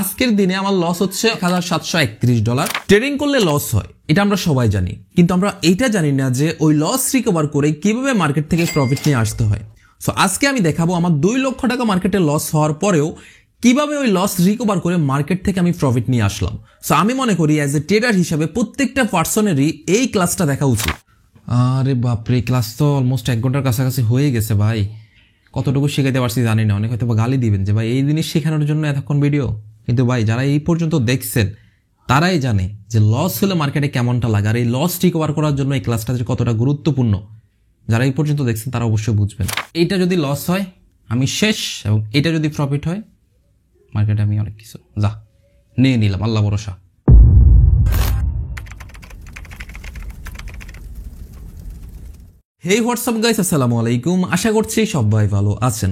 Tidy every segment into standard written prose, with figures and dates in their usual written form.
আজকের দিনে আমার লস হচ্ছে $1731। ট্রেডিং করলে লস হয় এটা আমরা সবাই জানি, কিন্তু আমরা এইটা জানি না যে ওই লস রিকভার করে কিভাবে মার্কেট থেকে প্রফিট নিয়ে আসতে হয়। সো আজকে আমি দেখাবো আমার $2 লক্ষ মার্কেটে লস হওয়ার পরেও কিভাবে ওই লস রিকভার করে মার্কেট থেকে আমি প্রফিট নিয়ে আসলাম। সো আমি মনে করি অ্যাজ এ ট্রেডার হিসাবে প্রত্যেকটা পার্সনেরই এই ক্লাসটা দেখা উচিত। আরে বাপরে, ক্লাস তো অলমোস্ট 1 ঘন্টার কাছাকাছি হয়ে গেছে ভাই। কতটুকু শিখাইতে পারছি জানি না, অনেক হয়তো গালি দিবেন যে ভাই এই জিনিস শেখানোর জন্য এতক্ষণ ভিডিও। কিন্তু ভাই যারা এই পর্যন্ত দেখছেন তারাই জানে যে লস হলে মার্কেটে কেমনটা লাগে, আর এই লস রিকভার করার জন্য এই ক্লাসটা যে কতটা গুরুত্বপূর্ণ যারা এই পর্যন্ত দেখছেন তারা অবশ্যই বুঝবেন। এইটা যদি লস হয় আমি শেষ, এবং এটা যদি প্রফিট হয় মার্কেটে আমি অনেক কিছু নিয়ে নিলাম, আল্লাহ ভরসা। হেই হোয়াটসঅ্যাপ গাইস, আসসালামু আলাইকুম। আশা করছি সবাই ভালো আছেন।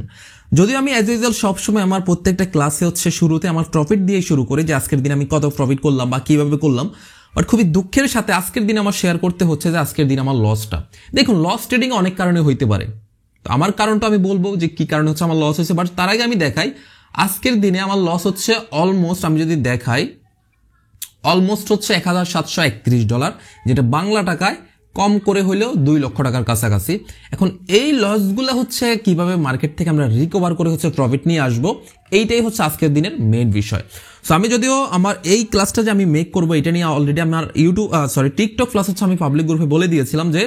যদিও আমি অ্যাজ ইউজুয়াল সবসময় আমার প্রত্যেকটা ক্লাসে শুরুতে আমার প্রফিট দিয়ে শুরু করি যে আজকের দিন আমি কত প্রফিট করলাম বা কিভাবে করলাম, বাট খুবই দুঃখের সাথে আজকের দিন আমার শেয়ার করতে হচ্ছে যে আজকের দিন আমার লসটা। দেখুন, লস ট্রেডিং অনেক কারণে হইতে পারে, তো আমার কারণটা আমি বলবো যে কি কারণে হচ্ছে আমার লস হয়েছে, বাট তার আগে আমি দেখাই আজকের দিনে আমার লস হচ্ছে অলমোস্ট, আমি যদি দেখাই অলমোস্ট হচ্ছে $1731, যেটা বাংলা টাকায় কম করে হইলেও $2 লক্ষ কাছাকাছি। এখন এই লসগুলো হচ্ছে কিভাবে মার্কেট থেকে আমরা রিকভার করে হচ্ছে প্রফিট নিয়ে আসবো, এইটাই হচ্ছে আজকের দিনের মেইন বিষয়। সো আমি যদিও আমার এই ক্লাসটা যে আমি মেক করবো এটা নিয়ে অলরেডি আমার টিকটক ক্লাস হচ্ছে আমি পাবলিক গ্রুপে বলে দিয়েছিলাম যে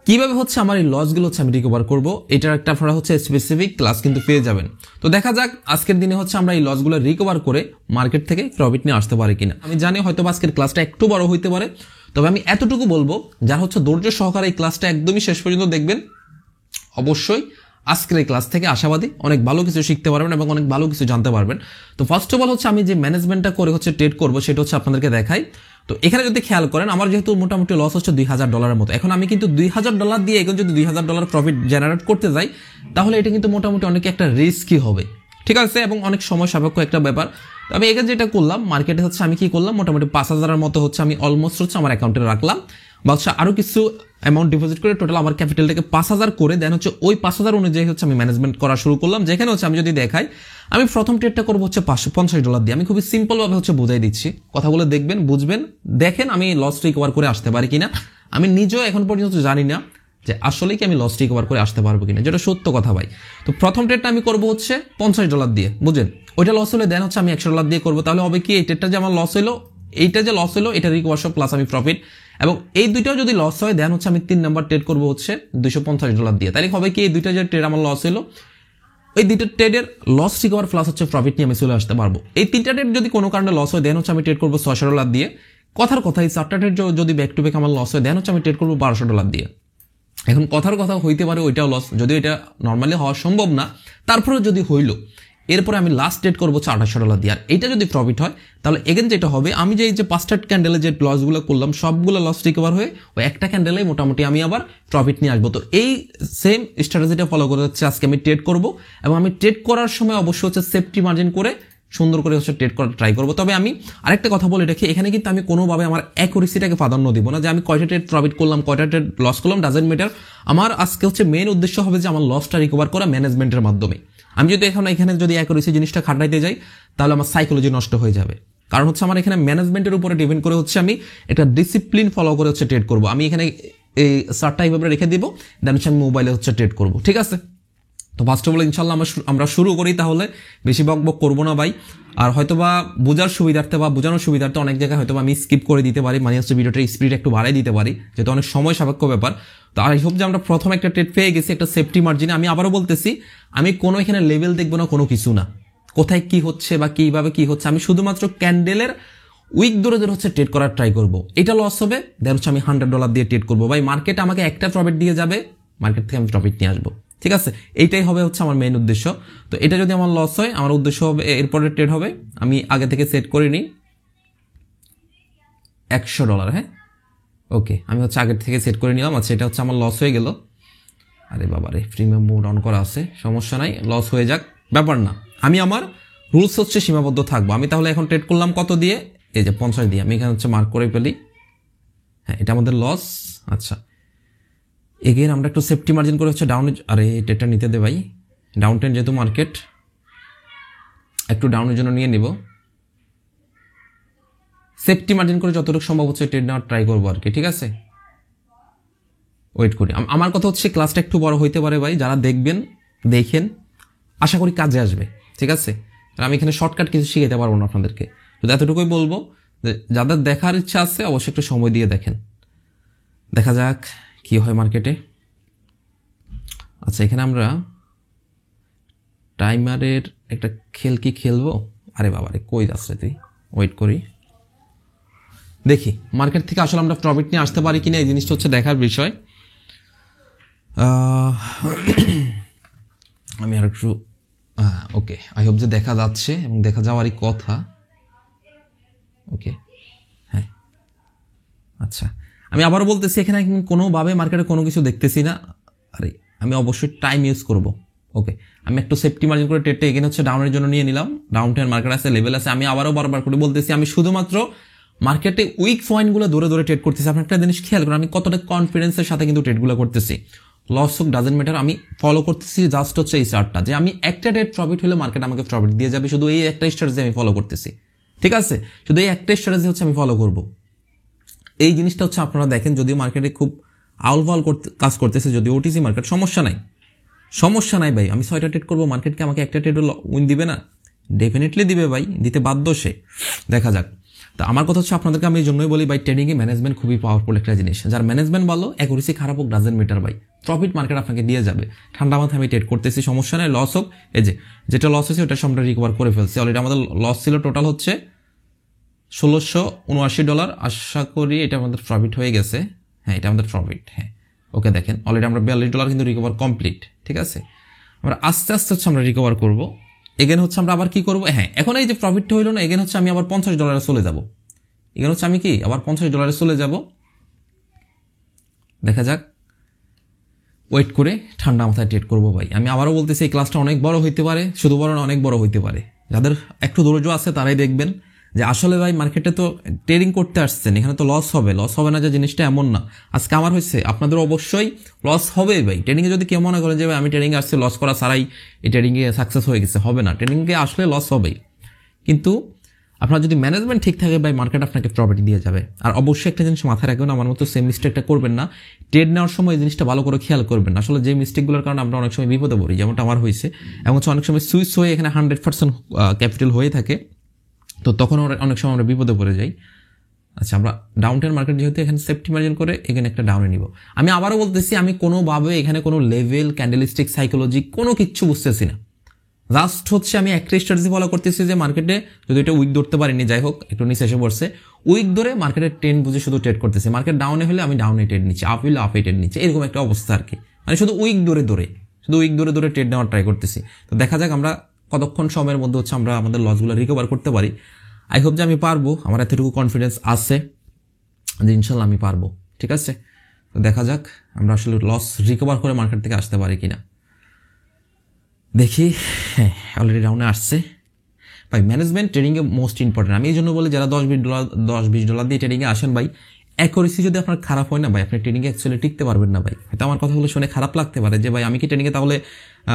কিভাবে হচ্ছে আমার এই লসগুলো হচ্ছে আমি রিকভার করবো, এটার একটা আপনারা হচ্ছে স্পেসিফিক ক্লাস কিন্তু পেয়ে যাবেন। তো দেখা যাক আজকের দিনে হচ্ছে আমরা এই লসগুলো রিকভার করে মার্কেট থেকে প্রফিট নিয়ে আসতে পারি কিনা। আমি জানি হয়তো আজকের ক্লাসটা একটু বড় হইতে পারে, তবে আমি এতটুকু বলবো যারা হচ্ছে ধৈর্য সহকারে এই ক্লাসটা একদমই শেষ পর্যন্ত দেখবেন, অবশ্যই আজকের এই ক্লাস থেকে আশাবাদী অনেক ভালো কিছু শিখতে পারবেন এবং অনেক ভালো কিছু জানতে পারবেন। তো ফার্স্ট অফ অল হচ্ছে আমি যে ম্যানেজমেন্টটা করে হচ্ছে ট্রেড করবো সেটা হচ্ছে আপনাদেরকে দেখাই। তো এখানে যদি খেয়াল করেন আমার যেহেতু মোটামুটি লস হচ্ছে $2000 মতো, এখন আমি কিন্তু $2000 দিয়ে এখন যদি $2000 প্রফিট জেনারেট করতে যাই তাহলে এটা কিন্তু মোটামুটি অনেক একটা রিস্কি হবে, ঠিক আছে, এবং অনেক সময় সাপেক্ষ একটা ব্যাপার। তো আমি এখানে যেটা করলাম মার্কেটে হচ্ছে আমি কি করলাম, মোটামুটি 5000-এর মতো হচ্ছে আমি অলমোস্ট হচ্ছে আমার অ্যাকাউন্টে রাখলাম, বা হচ্ছে আরো কিছু অ্যামাউন্ট ডিপোজিট করে টোটাল আমার ক্যাপিটালটাকে 5000 করে দেন হচ্ছে ওই 5000 অনুযায়ী হচ্ছে আমি ম্যানেজমেন্ট করা শুরু করলাম। যেখানে হচ্ছে আমি যদি দেখাই আমি প্রথম ট্রেডটা করবো হচ্ছে $550 দিয়ে। আমি খুবই সিম্পল ভাবে হচ্ছে বুঝাই দিচ্ছি, কথাগুলো দেখবেন, বুঝবেন, দেখেন আমি লস রিকভার করে আসতে পারি কিনা। আমি নিজেও এখন পর্যন্ত জানি না যে আসলে কি আমি লস রিকভার করে আসতে পারবো কিনা, যেটা সত্য কথা ভাই। তো প্রথম ট্রেডটা আমি করবো হচ্ছে $50 দিয়ে, বুঝেন, ওইটা লস হলে দেন হচ্ছে আমি $100 দিয়ে করবো। তাহলে হবে কি, এই ট্রেডটা যে আমার লস হলো, এইটা যে লস হলো এটা রিকভার সব প্লাস আমি প্রফিট, এবং এই দুইটাও যদি লস হয় দেন হচ্ছে আমি 3 নাম্বার ট্রেড করবো হচ্ছে $250 দিয়ে। তাহলে হবে কি, এই দুইটা যে ট্রেড আমার লস হলো ওই দুইটা ট্রেডের লস রিকভার প্লাস হচ্ছে প্রফিট নিয়ে আমি চলে আসতে পারবো। এই 3টা ট্রেড যদি কোনো কারণে লস হয় দেন হচ্ছে আমি ট্রেড করবো $600 দিয়ে। কথার কথা এই 4টা ট্রেড যদি ব্যাক টু ব্যাক আমার লস হয় দেন হচ্ছে আমি ট্রেড করবো $1200 দিয়ে। এখন কথার কথা হইতে পারে ওইটাও লস, যদিও এটা নর্মালি হওয়া সম্ভব না, তারপরে যদি হইলো এরপরে আমি লাস্ট ট্রেড করবো $2800 দিয়ে। আর এটা যদি প্রফিট হয় তাহলে এগেন যেটা হবে, আমি যে এই যে 5টা ক্যান্ডেলে যে লসগুলো করলাম সবগুলো লস রিকভার হয়ে ওই একটা ক্যান্ডেলে মোটামুটি আমি আবার প্রফিট নিয়ে আসবো। তো এই সেম স্ট্র্যাটেজিটা ফলো করে হচ্ছে আজকে আমি ট্রেড করবো, এবং আমি ট্রেড করার সময় অবশ্যই হচ্ছে সেফটি মার্জিন করে সুন্দর করে হচ্ছে ট্রেড করার ট্রাই করবো। তবে আমি আরেকটা কথা বলে রাখি, এখানে কিন্তু আমি কোনোভাবে আমার অ্যাকুরেসিটাকে প্রাধান্য দিব না, যে আমি কয়টা ট্রেড প্রফিট করলাম কয়টা ট্রেড লস করলাম ডাজেন্ট ম্যাটার। আমার আজকে হচ্ছে মেইন উদ্দেশ্য হবে যে আমার লসটা রিকভার করা ম্যানেজমেন্টের মাধ্যমে। আমি যদি এখানে যদি অ্যাকুরেসি জিনিসটা খাটাইতে যাই তাহলে আমার সাইকোলজি নষ্ট হয়ে যাবে, কারণ হচ্ছে আমার এখানে ম্যানেজমেন্টের উপরে ডিপেন্ড করে হচ্ছে আমি একটা ডিসিপ্লিন ফলো করে হচ্ছে ট্রেড করবো। আমি এখানে এই চারটা এইভাবে রেখে দিব, দেন হচ্ছে আমি মোবাইলে হচ্ছে ট্রেড করবো, ঠিক আছে। তো ফার্স্ট অফ অল ইনশাল্লাহ আমরা শুরু করি, তাহলে বেশি বক করবো না ভাই। আর হয়তোবা বোঝার সুবিধার্থে বা বোঝানোর সুবিধার্থে অনেক জায়গায় হয়তো আমি স্কিপ করে দিতে পারি, মানে হচ্ছে ভিডিওটার স্পিড একটু বাড়াই দিতে পারি, যেহেতু অনেক সময় সাপেক্ষ ব্যাপার। তো আই হোপ যে আমরা প্রথম একটা ট্রেড পেয়ে গেছি একটা সেফটি মার্জিনে। আমি আবারও বলতেছি আমি কোনো এখানে লেভেল দেখবো না, কোনো কিছু না, কোথায় কি হচ্ছে বা কিভাবে কি হচ্ছে, আমি শুধুমাত্র ক্যান্ডেলের উইক ধরে হচ্ছে ট্রেড করার ট্রাই করবো। এটা লস হবে দেন হচ্ছে আমি $100 দিয়ে ট্রেড করবো। ভাই মার্কেট আমাকে একটা প্রফিট দিয়ে যাবে, মার্কেট থেকে আমি প্রফিট নিয়ে আসবো, ঠিক আছে, এইটাই হবে হচ্ছে আমার মেইন উদ্দেশ্য। তো এটা যদি আমার লস হয় আমার উদ্দেশ্য হবে এরপরে ট্রেড হবে, আমি আগে থেকে সেট করে নিই $100, হ্যাঁ ওকে, আমি হচ্ছে আগের থেকে সেট করে নিলাম। আচ্ছা, এটা হচ্ছে আমার লস হয়ে গেল, আরে বাবা রে, প্রিমিয়াম মোড অন করা আছে, সমস্যা নাই, লস হয়ে যাক, ব্যাপার না, আমি আমার রুলস হচ্ছে সীমাবদ্ধ থাকবো। আমি তাহলে এখন ট্রেড করলাম কত দিয়ে, এই যে 50 দিয়ে, আমি এখানে হচ্ছে মার্ক করে ফেলি, হ্যাঁ এটা আমাদের লস। আচ্ছা, এগেন আমরা একটু সেফটি মার্জিন করে হচ্ছে ডাউন, আরে ট্রেডটা নিতে দে ভাই, ডাউন ট্রেন্ড যেহেতু মার্কেট একটু ডাউনের জন্য নিয়ে নিব, সেফটি মার্জিন করে যতটুকু সম্ভব হচ্ছে ট্রেড নেওয়ার ট্রাই করবো আর কি, ঠিক আছে। ওয়েট করি। আমার কথা হচ্ছে ক্লাসটা একটু বড় হইতে পারে ভাই, যারা দেখেন আশা করি কাজে আসবে, ঠিক আছে। আর আমি এখানে শর্টকাট কিছু শিখাতে পারবো না আপনাদেরকে, তো এতটুকুই বলবো যে যাদের দেখার ইচ্ছা আছে অবশ্যই একটু সময় দিয়ে দেখেন। দেখা যাক কি হয় মার্কেটে। আচ্ছা, এখানে আমরা টাইমারের একটা খেল খেলবো। আরে বাবারে কই যাচ্ছে তুই, ওয়েট করি দেখি মার্কেট থেকে আসলে আমরা প্রফিট নিয়ে আসতে পারি কিনা, এই জিনিসটা হচ্ছে দেখার বিষয়। আমি আর একটু ওকে, আই হোপ যে দেখা যাচ্ছে এবং দেখা যাওয়ারই কথা। ওকে, হ্যাঁ, আচ্ছা, আমি আবারও বলতেছি এখানে কোনোভাবে মার্কেটে কোনো কিছু দেখতেছি না। আরে আমি অবশ্যই টাইম ইউজ করব। ওকে, আমি একটু সেফটি মার্জিন করে ট্রেডটা এগেন হচ্ছে ডাউনের জন্য নিয়ে নিলাম। ডাউন টেন মার্কেট আছে, লেভেল আছে। আমি আবারও বারবার করে বলতেছি আমি শুধুমাত্র মার্কেটে উইক পয়েন্টগুলো ধরে ধরে ট্রেড করতেছি। আপনি একটা জিনিস খেয়াল করেন, আমি কতটা কনফিডেন্সের সাথে কিন্তু ট্রেডগুলো করতেছি। লস হোক ডাজেন্ট ম্যাটার, আমি ফলো করতেছি জাস্ট হচ্ছে এই চার্টটা, যে আমি একটা ট্রেড প্রফিট হলে মার্কেট আমাকে প্রফিট দিয়ে যাবে। শুধু এই একটা স্ট্র্যাটেজি আমি ফলো করতেছি, ঠিক আছে। শুধু এই একটা স্ট্র্যাটেজি হচ্ছে আমি ফলো করব। এই জিনিসটা হচ্ছে আপনারা দেখেন, যদিও মার্কেটে খুব আউলফাল কাজ করতেছে, যদিও ওটিসি মার্কেট, সমস্যা নাই ভাই। আমি 6টা ট্রেড করবো, মার্কেটকে আমাকে একটা ট্রেড উইন দিবে না? ডেফিনেটলি দিবে ভাই, দিতে বাধ্য সে। দেখা যাক। তো আমার কথা হচ্ছে আপনাদেরকে আমি এই জন্যই বলি ভাই, ট্রেডিংয়ে ম্যানেজমেন্ট খুবই পাওয়ারফুল একটা জিনিস। যার ম্যানেজমেন্ট ভালো, অ্যাকুরেসি খারাপ হোক ডাজেন্ট ম্যাটার ভাই, প্রফিট মার্কেট আপনাকে দিয়ে যাবে। ঠান্ডা মাথায় আমি ট্রেড করতেছি, সমস্যা নেই। লস হোক, এই যেটা লস হয়েছে ওটা আমরা রিকভার করে ফেলছি অলরেডি। আমাদের লস ছিল টোটাল হচ্ছে $1679। আশা করি এটা আমাদের প্রফিট হয়ে গেছে। হ্যাঁ, এটা আমাদের প্রফিট। হ্যাঁ, ওকে, দেখেন অলরেডি আমরা $42 কিন্তু রিকভার কমপ্লিট, ঠিক আছে। আমরা আস্তে আস্তে হচ্ছে আমরা রিকভার করবো। এগেন হচ্ছে আমরা আবার কি করবো, হ্যাঁ, এখন এই যে প্রফিটটা হইলো না, এগেন হচ্ছে আমি আবার $50 চলে যাব। এগেন হচ্ছে আমি কি আবার $50 চলে যাব। দেখা যাক, ওয়েট করে ঠান্ডা মাথায় ট্রেড করবো ভাই। আমি আবারও বলতেছি এই ক্লাসটা অনেক বড় হইতে পারে, শুধু বড় না অনেক বড় হইতে পারে। যাদের একটু ধৈর্য আছে তারাই দেখবেন যে আসলে ভাই মার্কেটে তো ট্রেডিং করতে আসছেন, এখানে তো লস হবে না যে জিনিসটা এমন না। আজকে আমার হয়েছে, আপনাদের অবশ্যই লস হবে ভাই। ট্রেডিংয়ে যদি কেউ মনে করেন যে ভাই আমি ট্রেডিংয়ে আসছি লস করা ছাড়াই এই ট্রেডিংয়ে সাকসেস হয়ে গেছে, হবে না। ট্রেডিংয়ে আসলে লস হবেই, কিন্তু আপনার যদি ম্যানেজমেন্ট ঠিক থাকে ভাই, মার্কেট আপনাকে প্রফিট দিয়ে যাবে। আর অবশ্যই একটা জিনিস মাথায় রাখবেন, আমার মতো সেম মিস্টেকটা করবেন না। ট্রেড নেওয়ার সময় এই জিনিসটা ভালো করে খেয়াল করবেন। আসলে যে মিস্টেকগুলোর কারণে আমরা অনেক সময় বিপদে পড়ি, যেমনটা আমার হয়েছে, এবং হচ্ছে অনেক সময় সুইচ হয়ে এখানে 100% ক্যাপিটাল হয়ে থাকে, তো তখন অনেক সময় আমরা বিপদে পড়ে যাই। আচ্ছা, আমরা ডাউন টেন মার্কেট যেহেতু এখানে সেফটি মার্জিন করে এখানে একটা ডাউনে নিব। আমি আবারও বলতেছি, আমি কোনোভাবে এখানে কোনো লেভেল, ক্যান্ডেলস্টিক, সাইকোলজি কোনো কিচ্ছু বুঝতেছি না। জাস্ট হচ্ছে আমি একটা স্ট্র্যাটেজি ফলো করতেছি যে মার্কেটে যদি এটা উইক ধরতে পারিনি, যাই হোক একটু নিচে এসে পড়ছে, উইক ধরে মার্কেটের ট্রেন্ড বুঝে শুধু ট্রেড করতেছি। মার্কেট ডাউনে হলে আমি ডাউনে ট্রেড নিচ্ছি, আপ হলে আপে ট্রেড নিচ্ছি, এরকম একটা অবস্থা আর কি। মানে শুধু উইক ধরে ট্রেড নেওয়ার ট্রাই করতেছি। তো দেখা যাক আমরা কতক্ষণ সময়ের মধ্যে হচ্ছে আমরা আমাদের লসগুলো রিকভার করতে পারি। আই হোপ যে আমি পারবো, আমার এতটুকু কনফিডেন্স আছে যে ইনশাল্লাহ আমি পারবো, ঠিক আছে। তো দেখা যাক আমরা আসলে লস রিকভার করে মার্কেট থেকে আসতে পারি কিনা, দেখি। হ্যাঁ, অলরেডি ডাউনে আসছে ভাই। ম্যানেজমেন্ট ট্রেডিংয়ে মোস্ট ইম্পর্টেন্ট। আমি এই জন্য বলি যারা $10-20 দিয়ে ট্রেডিংয়ে আসেন ভাই, অ্যাকুরেসি যদি আপনার খারাপ হয় না ভাই, আপনি ট্রেডিংয়ে অ্যাকচুয়ালি টিকতে পারবেন না ভাই। হয়তো আমার কথাগুলো শুনে খারাপ লাগতে পারে যে ভাই আমি কি ট্রেডিংয়ে তাহলে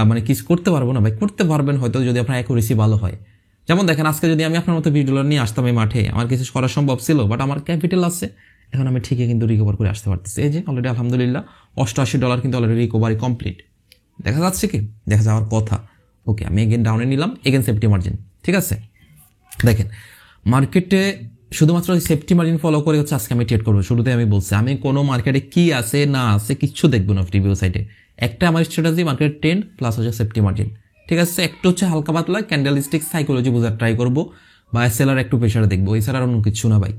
মানে কিছু করতে পারবো না। ভাই করতে পারবেন হয়তো, যদি আপনার অ্যাকুরেসি ভালো হয়। যেমন দেখেন, আজকে যদি আমি আপনার মতো $20 নিয়ে আসতাম এই মাঠে, আমার কিছু করা সম্ভব ছিল, বাট আমার ক্যাপিটাল আছে, এখন আমি ঠিকই কিন্তু রিকভার করে আসতে পারতেছি। এই যে অলরেডি আলহামদুলিল্লাহ $88 কিন্তু অলরেডি রিকভারি কমপ্লিট। দেখা যাচ্ছে কি, দেখা যাওয়ার কথা। ওকে, আমি এগেন ডাউনে নিলাম, এগেন সেফটি মার্জিন, ঠিক আছে। দেখেন মার্কেটে শুধুমাত্র সেফটি মার্জিন ফলো করে হচ্ছে আজকে আমি ট্রেড করবো। শুরুতে আমি বলছি আমি কোনো মার্কেটে কি আছে না আছে কিচ্ছু দেখবো না রিভিউ সাইটে। একটা আমার স্ট্র্যাটেজি মার্কেট ট্রেন্ড প্লাস হচ্ছে সেফটি মার্জিন, ঠিক আছে। একটু হচ্ছে হালকা পাতলা ক্যান্ডেলস্টিক সাইকোলজি বোঝার ট্রাই করবো, বা সেলার একটু প্রেশারে দেখবো, এছাড়া আর অন্য কিছু না ভাই।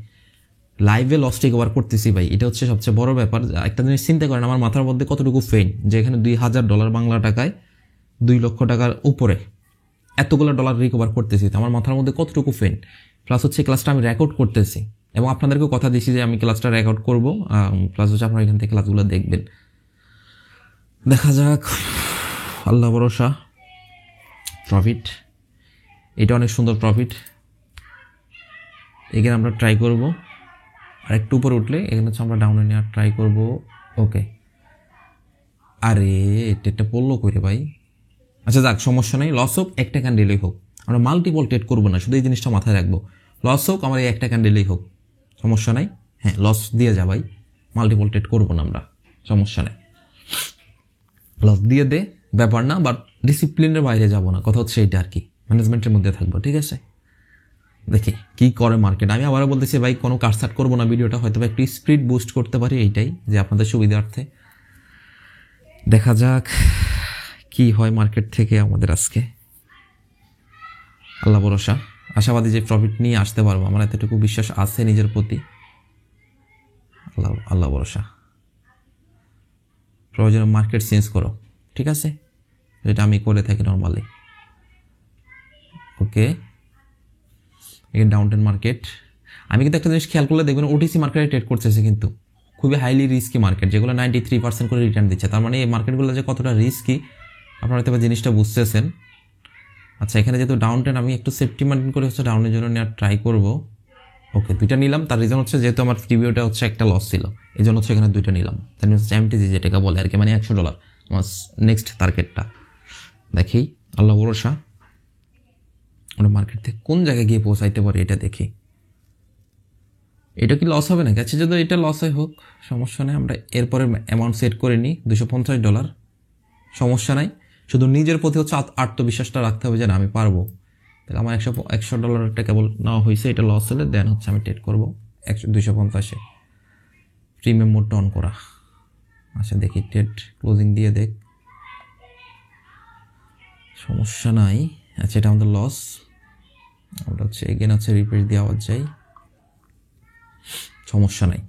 লাইভে লস রিকভার করতেছি ভাই, এটা হচ্ছে সবচেয়ে বড় ব্যাপার। একটা জিনিস চিন্তা করেন, আমার মাথার মধ্যে কতটুকু ফেন, যে এখানে $2000 বাংলা টাকায় 2 লক্ষ টাকার উপরে এতগুলো ডলার রিকভার করতেছি, আমার মাথার মধ্যে কতটুকু ফেন। প্লাস হচ্ছে ক্লাসটা আমি রেকর্ড করতেছি, এবং আপনাদেরকেও কথা দিচ্ছি যে আমি ক্লাসটা রেকর্ড করবো। প্লাস হচ্ছে আপনারা এখান থেকে ক্লাসগুলো দেখবেন। দেখা যাক, আল্লাহ ভরসা। প্রফিট, এটা অনেক সুন্দর প্রফিট। এখানে আমরা ট্রাই করব, আর একটু উপরে উঠলে এখানে হচ্ছে আমরা ডাউনে নেওয়ার ট্রাই করব। ওকে, আরে এটা পড়লো করে ভাই। আচ্ছা যাক, সমস্যা নেই। লস হোক, একটা ক্যান্ডেলই হোক, আমরা মাল্টিপল ট্রেড করবো না, শুধু এই জিনিসটা মাথায় রাখবো। লস হোক আমার এই একটা ক্যান্ডেলই হোক, সমস্যা নাই। হ্যাঁ, লস দিয়ে যা ভাই, মাল্টিপল ট্রেড করবো না আমরা, সমস্যা নেই, লস দিয়ে দে, ব্যাপার না, বাট ডিসিপ্লিনের বাইরে যাব না, কথা হচ্ছে এইটা আর কি, ম্যানেজমেন্টের মধ্যে থাকবো, ঠিক আছে। দেখি কি করে মার্কেট। আমি আবারও বলতেছি ভাই, কোনো কাটসাট করবো না ভিডিওটা, হয়তো একটু স্পিড বুস্ট করতে পারি, এইটাই যে আপনাদের সুবিধার্থে। দেখা যাক কি হয় মার্কেট থেকে আমাদের আজকে, আল্লাহ ভরসা, আশাবাদী যে প্রফিট নিয়ে আসতে পারবো, আমার এতটুকু বিশ্বাস আছে নিজের প্রতি, আল্লাহ আল্লাহ ভরসা। প্রয়োজনে মার্কেট চেঞ্জ করো, ঠিক আছে, যেটা আমি করে থাকি নর্মালি। ওকে, এখানে ডাউন টেন মার্কেট। আমি কিন্তু একটা জিনিস খেয়াল করলে দেখবেন, ওটিসি মার্কেটে ট্রেড করতেছে, কিন্তু খুবই হাইলি রিস্কি মার্কেট, যেগুলো 93% করে রিটার্ন দিচ্ছে। তার মানে এই মার্কেটগুলো যে কতটা রিস্কি আপনারা হয়তো জিনিসটা বুঝতেছেন। আচ্ছা, এখানে যেহেতু ডাউন টেন, আমি একটু সেফটি মার্জিন করে হচ্ছে ডাউনের জন্য নেওয়ার ট্রাই করব। ওকে, দুইটা নিলাম, তার রিজন হচ্ছে যেহেতু আমার প্রিভিউটা হচ্ছে একটা লস ছিল, এই জন্য হচ্ছে এখানে দুইটা নিলাম। তাই হচ্ছে এমটিজি যেটাকে বলে আর কি, মানে $100 আমার নেক্সট টার্গেটটা। দেখি আল্লাহ ভরসা, আমরা মার্কেট থেকে কোন জায়গায় গিয়ে পৌঁছাইতে পারি এটা দেখি। এটা কি লস হবে না? গেছে যদি এটা লস হয় হোক, সমস্যা নেই, আমরা এরপরে অ্যামাউন্ট সেট করে নিই $250, সমস্যা নাই। শুধু নিজের প্রতি হচ্ছে আত্মবিশ্বাসটা রাখতে হবে যে না আমি পারবো। তাহলে আমার $100 কেবল নেওয়া হয়েছে, এটা লস হলে দেন হচ্ছে আমি ট্রেড করবো 250-এ, প্রিমিয়াম মোডটা অন করা। আচ্ছা দেখি, ট্রেড ক্লোজিং দিয়ে দেখ, সমস্যা নাই। আচ্ছা, এটা আমাদের লস, আমরা হচ্ছে এগেন হচ্ছে রিপিট দিয়ে আওয়াজ যাই, সমস্যা নাই।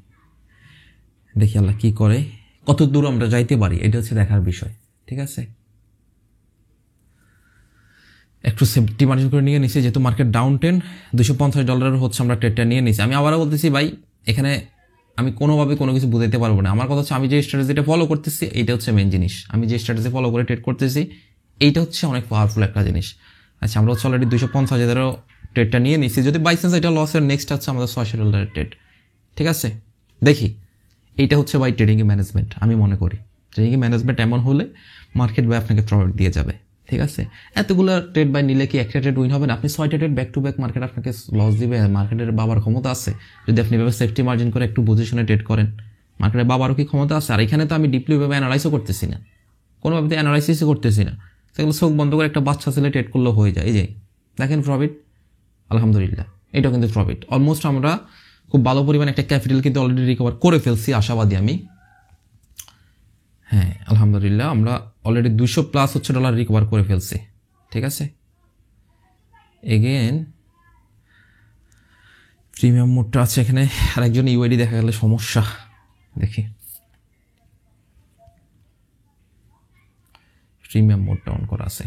দেখি আল্লাহ কি করে, কত দূর আমরা যাইতে পারি, এটা হচ্ছে দেখার বিষয়, ঠিক আছে। একটু সেফটি মার্জিন করে নিয়ে নিছি, যেহেতু মার্কেট ডাউন টেন, $250 হচ্ছে আমরা ট্রেডটা নিয়ে নিছি। আমি আবারও বলতেছি ভাই, এখানে আমি কোনোভাবে কোনো কিছু বুঝাইতে পারবো না। আমার কথা হচ্ছে আমি যে স্ট্র্যাটেজিটা ফলো করতেছি এইটা হচ্ছে মেন জিনিস। আমি যে স্ট্র্যাটেজি ফলো করে ট্রেড করতেছি এইটা হচ্ছে অনেক পাওয়ারফুল একটা জিনিস। আচ্ছা, আমরা হচ্ছে অলরেডি 250,000 ট্রেডটা নিয়ে নিছি। যদি বাই চান্স এটা লসের, নেক্সট হচ্ছে আমাদের $600 ট্রেড, ঠিক আছে। দেখি, এইটা হচ্ছে ভাই ট্রেডিংয়ে ম্যানেজমেন্ট। আমি মনে করি ট্রেডিংয়ে ম্যানেজমেন্ট এমন হলে মার্কেট ভাই আপনাকে প্রফিট দিয়ে যাবে, ঠিক আছে। এতগুলো ট্রেড বাই নিলে কি একটা ট্রেড উইন হবে না? আপনি 6টা trade back to back market আপনাকে লস দিবে, মার্কেটের বাবার ক্ষমতা আছে যদি আপনি এভাবে সেফটি মার্জিন করে একটু পজিশনে ট্রেড করেন। মার্কেটের বাবারও কি ক্ষমতা আছে? আর এখানে তো আমি ডিপলি ভাবে অ্যানালাইজও করতেছি না, কোনোভাবে অ্যানালাইসিসও করতেছি না, সেগুলো চোখ বন্ধ করে একটা বাচ্চা ছেলে ট্রেড করলেও হয়ে যায়। এই যে দেখেন প্রফিট, আলহামদুলিল্লাহ, এটাও কিন্তু প্রফিট। অলমোস্ট আমরা খুব ভালো পরিমাণে একটা ক্যাপিটাল কিন্তু অলরেডি রিকভার করে ফেলছি, আশাবাদী আমি। হ্যাঁ আলহামদুলিল্লাহ, আমরা অলরেডি $200+ হচ্ছে রিকভার করে ফেলছি, ঠিক আছে। এগেন প্রিমিয়াম মোডটা আছে এখানে, আর একজন ইউআইডি দেখা গেলে সমস্যা। দেখি প্রিমিয়াম মোডটা অন করা আছে,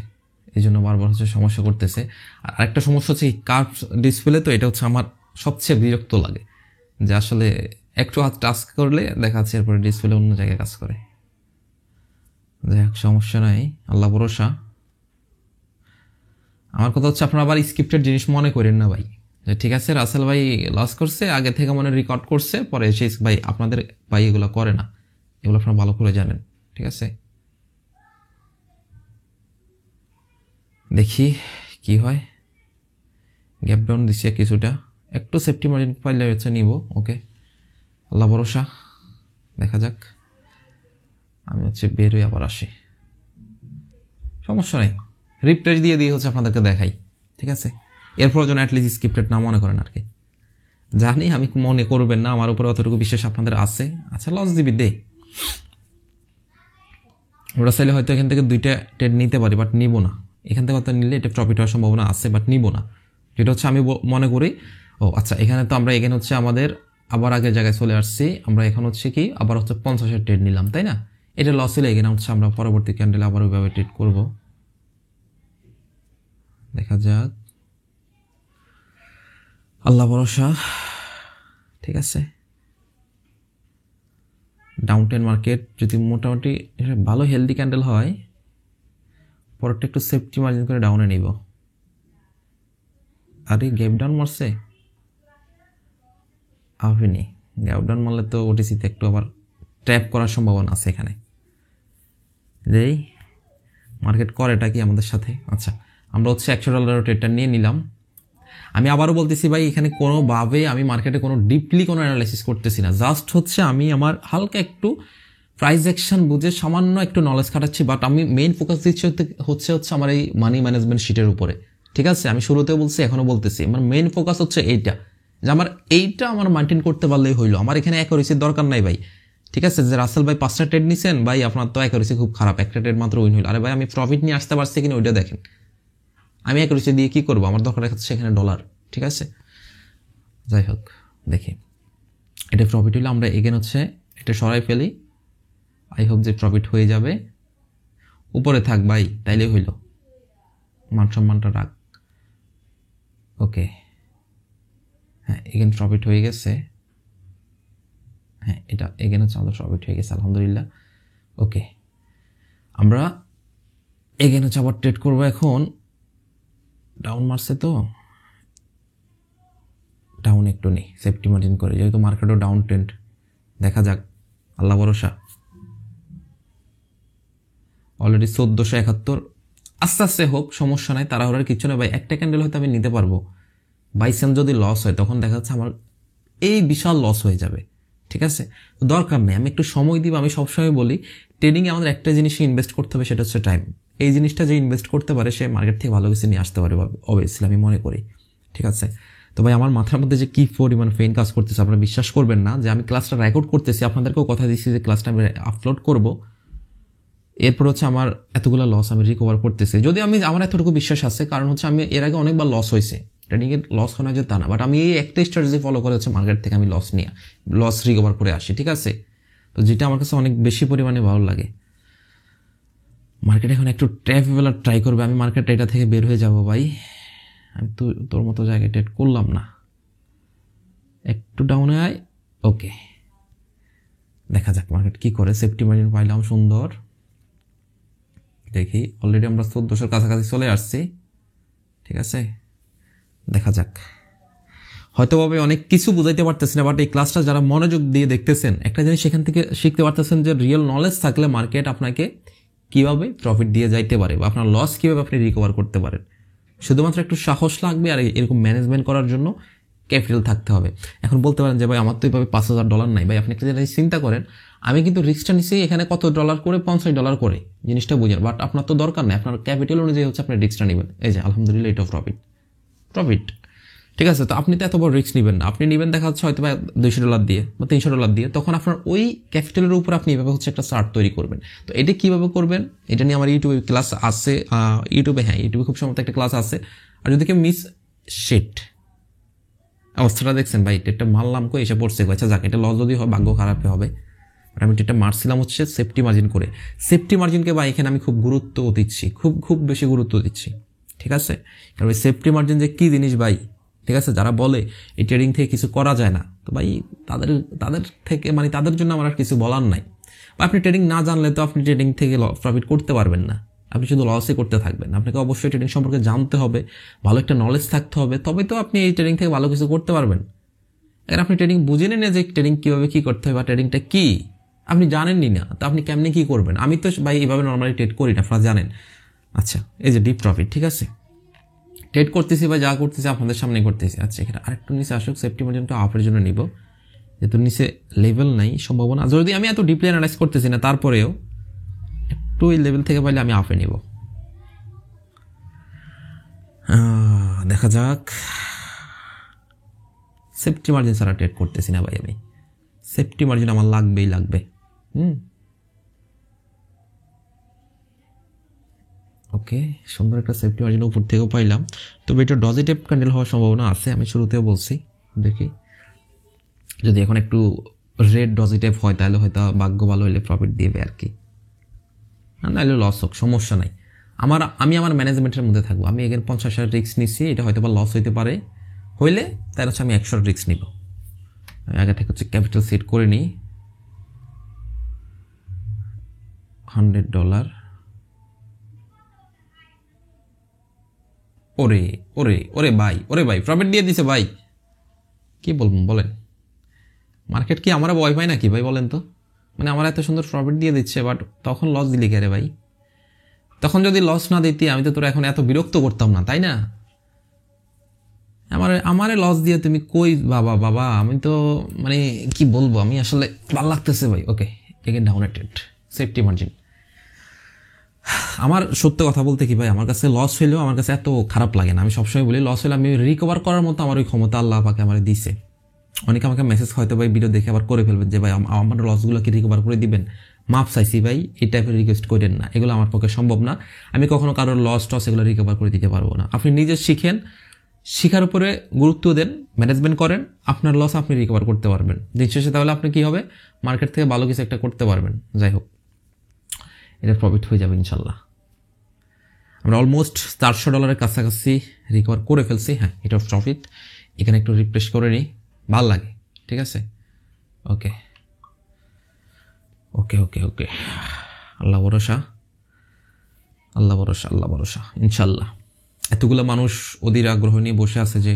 এই জন্য বারবার হচ্ছে সমস্যা করতেছে। আর আরেকটা সমস্যা হচ্ছে এই কার্ভ ডিসপ্লে, তো এটা হচ্ছে আমার সবচেয়ে বিরক্ত লাগে, যে আসলে একটু হাত টাচ করলে দেখা যাচ্ছে এরপরে ডিসপ্লে অন্য জায়গায় কাজ করে। দেখ সমস্যা নাই, আল্লাহ ভরসা। আমার কথা হচ্ছে আপনারা আবার স্ক্রিপ্টেড জিনিস মনে করেন না ভাই, যে ঠিক আছে রাসেল ভাই লস করছে, আগে থেকে মনে রেকর্ড করছে, পরে এসে ভাই আপনাদের ভাই এগুলো করে না, এগুলো আপনারা ভালো করে জানেন, ঠিক আছে। দেখি কি হয়, গ্যাপ ডাউন দিচ্ছে কিছুটা, একটু সেফটি মার্জিন পাইলে হচ্ছে নিব। ওকে, আল্লাহ ভরসা, দেখা যাক। আমি হচ্ছে বের হয়ে আবার আসি, সমস্যা নেই, রিপ্লেস দিয়ে দিয়ে হচ্ছে আপনাদেরকে দেখাই, ঠিক আছে। এরপর যেন অ্যাটলিস্ট স্ক্রিপ্টেড না মনে করেন আর কি। জানি আমি মনে করবেন না, আমার উপরে অতটুকু বিশ্বাস আপনাদের আছে। আচ্ছা লস দিবি দে, ওরা চাইলে হয়তো এখান থেকে 2টা ট্রেড নিতে পারি, বাট নিব না। এখান থেকে হয়তো নিলে এটা প্রফিট হওয়ার সম্ভাবনা আছে, বাট নিব না, যেটা হচ্ছে আমি মনে করি। ও আচ্ছা, এখানে তো আমরা এখানে হচ্ছে আমাদের আবার আগের জায়গায় চলে আসছি। আমরা এখন হচ্ছে কি আবার হচ্ছে 50-এর ট্রেড নিলাম, তাই না? এটা লস হলে এখানে হচ্ছে আমরা পরবর্তী ক্যান্ডেলে আবার ওইভাবে ট্রেড করব, দেখা যাক, আল্লাহ ভরসা, ঠিক আছে। ডাউন টেন মার্কেট যদি মোটামুটি ভালো হেলদি ক্যান্ডেল হয়, পরেরটা একটু সেফটি মার্জিন করে ডাউনে নিব। আরে গ্যাপ ডাউন মারছে, আপনি গ্যাপ ডাউন মারলে তো ওটিসিতে একটু আবার ট্র্যাপ করার সম্ভাবনা আছে এখানে। যেই মার্কেট করেটা কি আমাদের সাথে। আচ্ছা, আমরা হচ্ছে $100 ট্রেডটা নিয়ে নিলাম। আমি আবারও বলতেছি ভাই, এখানে কোনোভাবে আমি মার্কেটে কোনো ডিপলি কোনো অ্যানালাইসিস করতেছি না, জাস্ট হচ্ছে আমি আমার হালকা একটু প্রাইস অ্যাকশন বুঝে সামান্য একটু নলেজ খাটাচ্ছি, বাট আমি মেইন ফোকাস দিচ্ছি হচ্ছে আমার এই মানি ম্যানেজমেন্ট শিটের উপরে। ঠিক আছে, আমি শুরুতেও বলছি এখনও বলতেছি, আমার মেইন ফোকাস হচ্ছে এইটা, যে এইটা আমার মেনটেন করতে পারলেই হইলো। আমার এখানে অ্যাকুরেসির দরকার নাই ভাই। ঠিক আছে, যে রাসেল ভাই 5টা ট্রেড নিছেন ভাই, আপনার তো অ্যাকুরেসি খুব খারাপ, একটা ট্রেড মাত্র উইন হইল। আরে ভাই আমি প্রফিট নিয়ে আসতে পারছি কিনা ওইটা দেখেন। আমি অ্যাকুরেসি দিয়ে কি করবো? আমার দরকার হচ্ছে এখানে ডলার। ঠিক আছে, যাই হোক দেখি এটা প্রফিট হইলে আমরা এগেন হচ্ছে এটা সরাই ফেলি। আই হোপ যে প্রফিট হয়ে যাবে, উপরে থাক ভাই, তাইলে হইল, মান সম্মানটা রাখ। ওকে, হ্যাঁ এগেন প্রফিট হয়ে গেছে। হ্যাঁ এটা এগেন হচ্ছে আমাদের প্রফিট হয়ে গেছে, আলহামদুলিল্লাহ। ওকে, আমরা এগেন হচ্ছে আবার ট্রেড করবো। এখন ডাউন মারছে তো, ডাউন একটু নেই, সেফটি মার্জিন করে, যেহেতু মার্কেটও ডাউন ট্রেন্ড। দেখা যাক, আল্লাহ ভরসা। অলরেডি 1471, আস্তে আস্তে হোক, সমস্যা নাই, তাড়াহুড়ার কিছু না ভাই। একটা ক্যান্ডেল হয়তো আমি নিতে পারবো, বাইসেন্ট যদি লস হয় তখন দেখা যাচ্ছে আমার এই বিশাল লস হয়ে যাবে। ঠিক আছে, দরকার নেই, আমি একটু সময় দিব। আমি সবসময় বলি ট্রেডিংয়ে আমাদের একটা জিনিসে ইনভেস্ট করতে হবে, সেটা হচ্ছে টাইম। এই জিনিসটা যে ইনভেস্ট করতে পারে সে মার্কেট থেকে ভালো কিছু নিয়ে আসতে পারে, অবভিয়াসলি আমি মনে করি। ঠিক আছে, তো ভাই আমার মাথার মধ্যে যে কী পরিমাণ ফেন কাজ করতেছে আপনারা বিশ্বাস করবেন না। যে আমি ক্লাসটা রেকর্ড করতেছি, আপনাদেরকেও কথা দিচ্ছি যে ক্লাসটা আমি আপলোড করব, এরপর হচ্ছে আমার এতগুলো লস আমি রিকভার করতেছি। যদি আমার এতটুকু বিশ্বাস আছে, কারণ হচ্ছে আমি এর আগে অনেকবার লস হয়েছে, ট্রেডিংয়ে লস হয় না যে তা না, বাট আমি এই একটা স্ট্র্যাটেজি ফলো করে হচ্ছে মার্কেট থেকে আমি লস রিকভার করে আসি। ঠিক আছে, তো যেটা আমার কাছে অনেক বেশি পরিমাণে ভালো লাগে। মার্কেট এখন একটু ট্র্যাপবেলার ট্রাই করবে, আমি মার্কেট এটা থেকে বের হয়ে যাব ভাই। আমি তো তোর মতো জায়গায় ট্রেড করলাম না, একটু ডাউনে আয়। ওকে, দেখা যাক মার্কেট কি করে। সেফটি মার্জিন পাইলাম সুন্দর, দেখি অলরেডি আমরা 1400 কাছাকাছি চলে আসছি। ঠিক আছে, দেখা যাক। হয়তো ভাবে অনেক কিছু বুঝাইতে পারতেছি না, বাট এই ক্লাসটা যারা মনোযোগ দিয়ে দেখতেছেন একটা জিনিস সেখান থেকে শিখতে পারতেছেন যে রিয়েল নলেজ থাকলে মার্কেট আপনাকে কিভাবে প্রফিট দিয়ে যাইতে পারে, বা আপনার লস কিভাবে আপনি রিকভার করতে পারেন। শুধুমাত্র একটু সাহস লাগবে, আর এরকম ম্যানেজমেন্ট করার জন্য ক্যাপিটাল থাকতে হবে। এখন বলতে পারেন যে ভাই আমার তো এইভাবে $5000 নাই। ভাই আপনি একটা জিনিস চিন্তা করেন, আমি কিন্তু রিস্কটা নিচ্ছি এখানে কত ডলার করে, $50 করে, জিনিসটা বুঝেন। বাট আপনার তো দরকার নেই, আপনার ক্যাপিটাল অনুযায়ী হচ্ছে আপনি রিস্কটা নেবেন। এই যে আলহামদুলিল্লাহ এটা প্রফিট। ঠিক আছে, তো আপনি তো এত বড় রিস্ক নেবেন না, আপনি নেবেন দেখা যাচ্ছে হয়তো বা $200 দিয়ে বা $300 দিয়ে, তখন আপনার ওই ক্যাপিটালের উপর আপনি এভাবে হচ্ছে একটা চার্ট তৈরি করবেন। তো এটা কিভাবে করবেন এটা নিয়ে আমার ইউটিউবে ক্লাস আছে, ইউটিউবে খুব সম্ভবত একটা ক্লাস আছে। আর যদি কেউ অবস্থাটা দেখছেন ভাই, এটা মারলাম কই এসে পড়ছে, আচ্ছা যাক, এটা লস যদি হয় ভাগ্য খারাপে হবে। আমি এটা মারছিলাম হচ্ছে সেফটি মার্জিন করে। সেফটি মার্জিনকে ভাই এখানে আমি খুব গুরুত্ব দিচ্ছি, খুব বেশি গুরুত্ব দিচ্ছি। ঠিক আছে, কারণ ওই সেফটি মার্জিন যে কী জিনিস ভাই, ঠিক আছে, যারা বলে এই ট্রেডিং থেকে কিছু করা যায় না, তো ভাই তাদের থেকে তাদের জন্য আমার আর কিছু বলার নাই। বা আপনি ট্রেডিং না জানলে তো আপনি ট্রেডিং থেকে প্রফিট করতে পারবেন না, আপনি শুধু লসই করতে থাকবেন। আপনাকে অবশ্যই ট্রেডিং সম্পর্কে জানতে হবে, ভালো একটা নলেজ থাকতে হবে, তবে তো আপনি এই ট্রেডিং থেকে ভালো কিছু করতে পারবেন। এর আপনি ট্রেডিং বুঝেনি না যে ট্রেডিং কীভাবে কী করতে হবে বা ট্রেডিংটা কী আপনি জানেননি না, তো আপনি কেমনি কী করবেন? আমি তো ভাই এইভাবে নর্মালি ট্রেড করি না, আপনারা জানেন। আচ্ছা, এই যে ডিপ প্রফিট, ঠিক আছে, ট্রেড করতেছি বা যা করতেছি আপনাদের সামনে করতেছি। আচ্ছা, এখানে আরেকটু নিচে আসুক, সেফটি মার্জিনটা আপের জন্য নিব, যেহেতু নিচে লেভেল নাই সম্ভাবনা। যদি আমি এত ডিপলি অ্যানালাইজ করতেছি না, তারপরেও একটু এই লেভেল থেকে পাইলে আমি আপে নিব। দেখা যাক, সেফটি মার্জিন ছাড়া ট্রেড করতেছি না ভাই আমি, সেফটি মার্জিন আমার লাগবে। ওকে, সুন্দর একটা সেফটি মার্জিন উপর থেকেও পাইলাম। তবে এটা পজিটিভ ক্যান্ডেল হওয়ার সম্ভাবনা আছে, আমি শুরুতেও বলছি। দেখি যদি এখন একটু রেড পজিটিভ হয় তাহলে হয়তো ভাগ্য ভালো হলে প্রফিট দিবে আর কি, নাহলে লস হোক সমস্যা নাই। আমি আমার ম্যানেজমেন্টের মধ্যে থাকবো। আমি এখানে 50 রিস্ক নিচ্ছি, এটা হয়তো বা লস হইতে পারে, হইলে তাহলে হচ্ছে আমি 100 রিস্ক নিব। আমি আগে থেকে হচ্ছে ক্যাপিটাল সেট করে নিই, $100। ওরে ভাই প্রফিট দিয়ে দিছে ভাই, কি বলেন, মার্কেট কি আমরা ভয় পাই নাকি ভাই বলেন তো? আমার এত সুন্দর প্রফিট দিয়ে দিচ্ছে, বাট তখন লস দিলি কে রে ভাই? তখন যদি লস না দিতি আমি তো তোরা এখন এত বিরক্ত করতাম না, তাই না? আমারে লস দিয়ে তুমি কই বাবা বাবা, আমি তো মানে কি বলবো, আমি আসলে ভালো লাগতেছে ভাই। ওকে, এগেন ডাউনেটেড, সেফটি মার্জিন। আমার সত্য কথা বলতে কি ভাই, আমার কাছে লস হইলেও আমার কাছে এত খারাপ লাগে না। আমি সবসময় বলি লস হলে আমি রিকভার করার মতো আমার ওই ক্ষমতা আল্লাহ পাকে আমার দিছে। অনেকে আমাকে মেসেজ হয়তো ভাই ভিডিও দেখে আবার করে ফেলবেন যে ভাই আমার লসগুলোকে রিকভার করে দিবেন, মাপ চাইছি ভাই, এই টাইপের রিকোয়েস্ট করেন না, এগুলো আমার পক্ষে সম্ভব না। আমি কখনো কারোর লস টস এগুলো রিকভার করে দিতে পারবো না। আপনি নিজে শিখেন, শিখার উপরে গুরুত্ব দেন, ম্যানেজমেন্ট করেন, আপনার লস আপনি রিকভার করতে পারবেন দিন শেষে। তাহলে আপনি কি হবে, মার্কেট থেকে ভালো কিছু একটা করতে পারবেন। যাই হোক, এটা প্রফিট হয়ে যাবে ইনশাল্লাহ। আমরা অলমোস্ট $400 কাছাকাছি রিকভার করে ফেলছি। হ্যাঁ, এটা প্রফিট। এখানে একটু রিফ্রেশ করে নিই, ভাল লাগে। ঠিক আছে, ওকে ওকে ওকে ওকে, আল্লাহ ভরসা, আল্লাহ ভরসা, আল্লাহ ভরসা, ইনশাল্লাহ। এতগুলো মানুষ অধীর আগ্রহ নিয়ে বসে আছে যে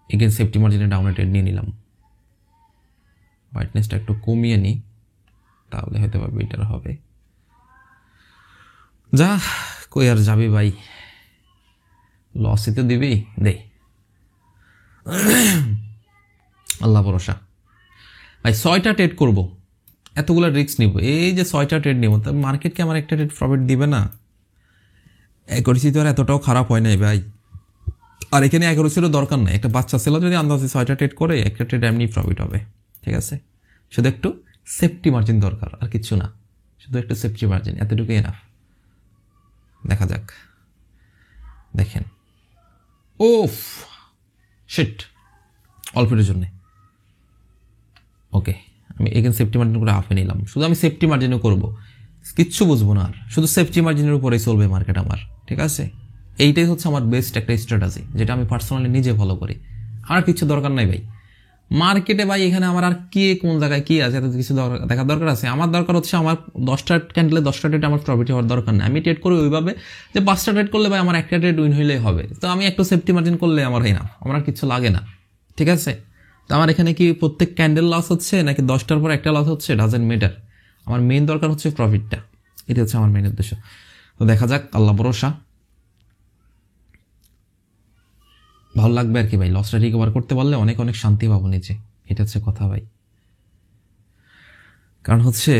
এগেন সেফটি মার্জিনে ডাউনেটেড নিয়ে নিলাম। হোয়াইটনেসটা একটু কমিয়ে নিই, তাহলে হয়তো বা বেটার হবে। যা কই আর যাবি ভাই, লসই তো দিবি, দে, আল্লাহ ভরসা। ভাই 6টা ট্রেড করবো, এতগুলো রিস্ক নিব, এই যে 6টা ট্রেড নিব, তা মার্কেটকে আমার একটা ট্রেড প্রফিট দিবে না? অ্যাকুরেসি তো আর এতটাও খারাপ হয় নাই ভাই। আর এখানে অ্যাকুরেসিরও দরকার নাই। একটা বাচ্চা ছেলে যদি আন্দাজে 6টা ট্রেড করে, একটা ট্রেড এমনি প্রফিট হবে। ঠিক আছে, শুধু একটু সেফটি মার্জিন দরকার, আর কিচ্ছু না, শুধু একটু সেফটি মার্জিন, এতটুকু এনাফ। দেখা যাক, দেখেন, ওফ শিট, অল্পের জন্যে। ওকে, আমি এখানে সেফটি মার্জিন করে হাফে নিলাম। শুধু আমি সেফটি মার্জিনও করবো, কিচ্ছু বুঝবো না আর, শুধু সেফটি মার্জিনের উপরেই চলবে মার্কেট আমার। ঠিক আছে, এইটাই হচ্ছে আমার বেস্ট একটা স্ট্র্যাটেজি, যেটা আমি পার্সোনালি নিজে ফলো করি। আমার কিছু দরকার নাই ভাই মার্কেটে। ভাই এখানে আমার আর কে কোন জায়গায় কি আছে এত কিছু দেখার দরকার আছে? আমার দরকার হচ্ছে আমার 10টা ক্যান্ডেলে 10টা ট্রেড আমার প্রফিট হওয়ার দরকার নেই। আমি ট্রেড করি ওইভাবে যে 5টা ট্রেড করলে ভাই আমার একটা ট্রেড উইন হইলেই হবে। তো আমি একটু সেফটি মার্জিন করলে আমার হয় না, আমার আর কিছু লাগে না। ঠিক আছে, তো আমার এখানে কি প্রত্যেক ক্যান্ডেল লস হচ্ছে নাকি 10টার পর একটা লস হচ্ছে, ডাজেন্ট ম্যাটার। আমার মেইন দরকার হচ্ছে প্রফিটটা, এটা হচ্ছে আমার মেইন উদ্দেশ্য। তো দেখা যাক, আল্লাহ ভরসা, ভালো লাগবে আর কি ভাই। লসটা রিকভার করতে পারলে অনেক অনেক শান্তি পাবো নিচে, এটা হচ্ছে কথা ভাই। কারণ হচ্ছে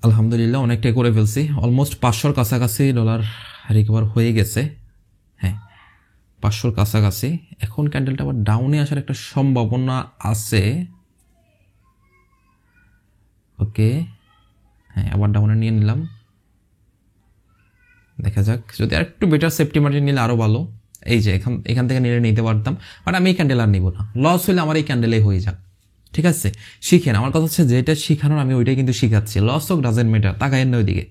আলহামদুলিল্লাহ অনেকটাই করে ফেলছি, অলমোস্ট 500-র কাছাকাছি ডলার রিকভার হয়ে গেছে। হ্যাঁ, 500-র কাছাকাছি। এখন ক্যান্ডেলটা আবার ডাউনে আসার একটা সম্ভাবনা আছে। ওকে, হ্যাঁ, আবার ডাউনে নিয়ে নিলাম। দেখা যাক, যদি আর একটু বেটার সেফটি মার্জিন নিলে আরও ভালো। এই যে এখান থেকে নিতে পারতাম, বাট আমি এই ক্যান্ডেল আর নিব না। লস হলে আমার এই ক্যান্ডেলেই হয়ে যাক। ঠিক আছে, শিখেন। আমার কথা হচ্ছে যেটা শিখানোর আমি ওইটাই কিন্তু শিখাচ্ছি। লস হোক ডাজেন্ট ম্যাটার, তাকায়েন না ওইদিকে।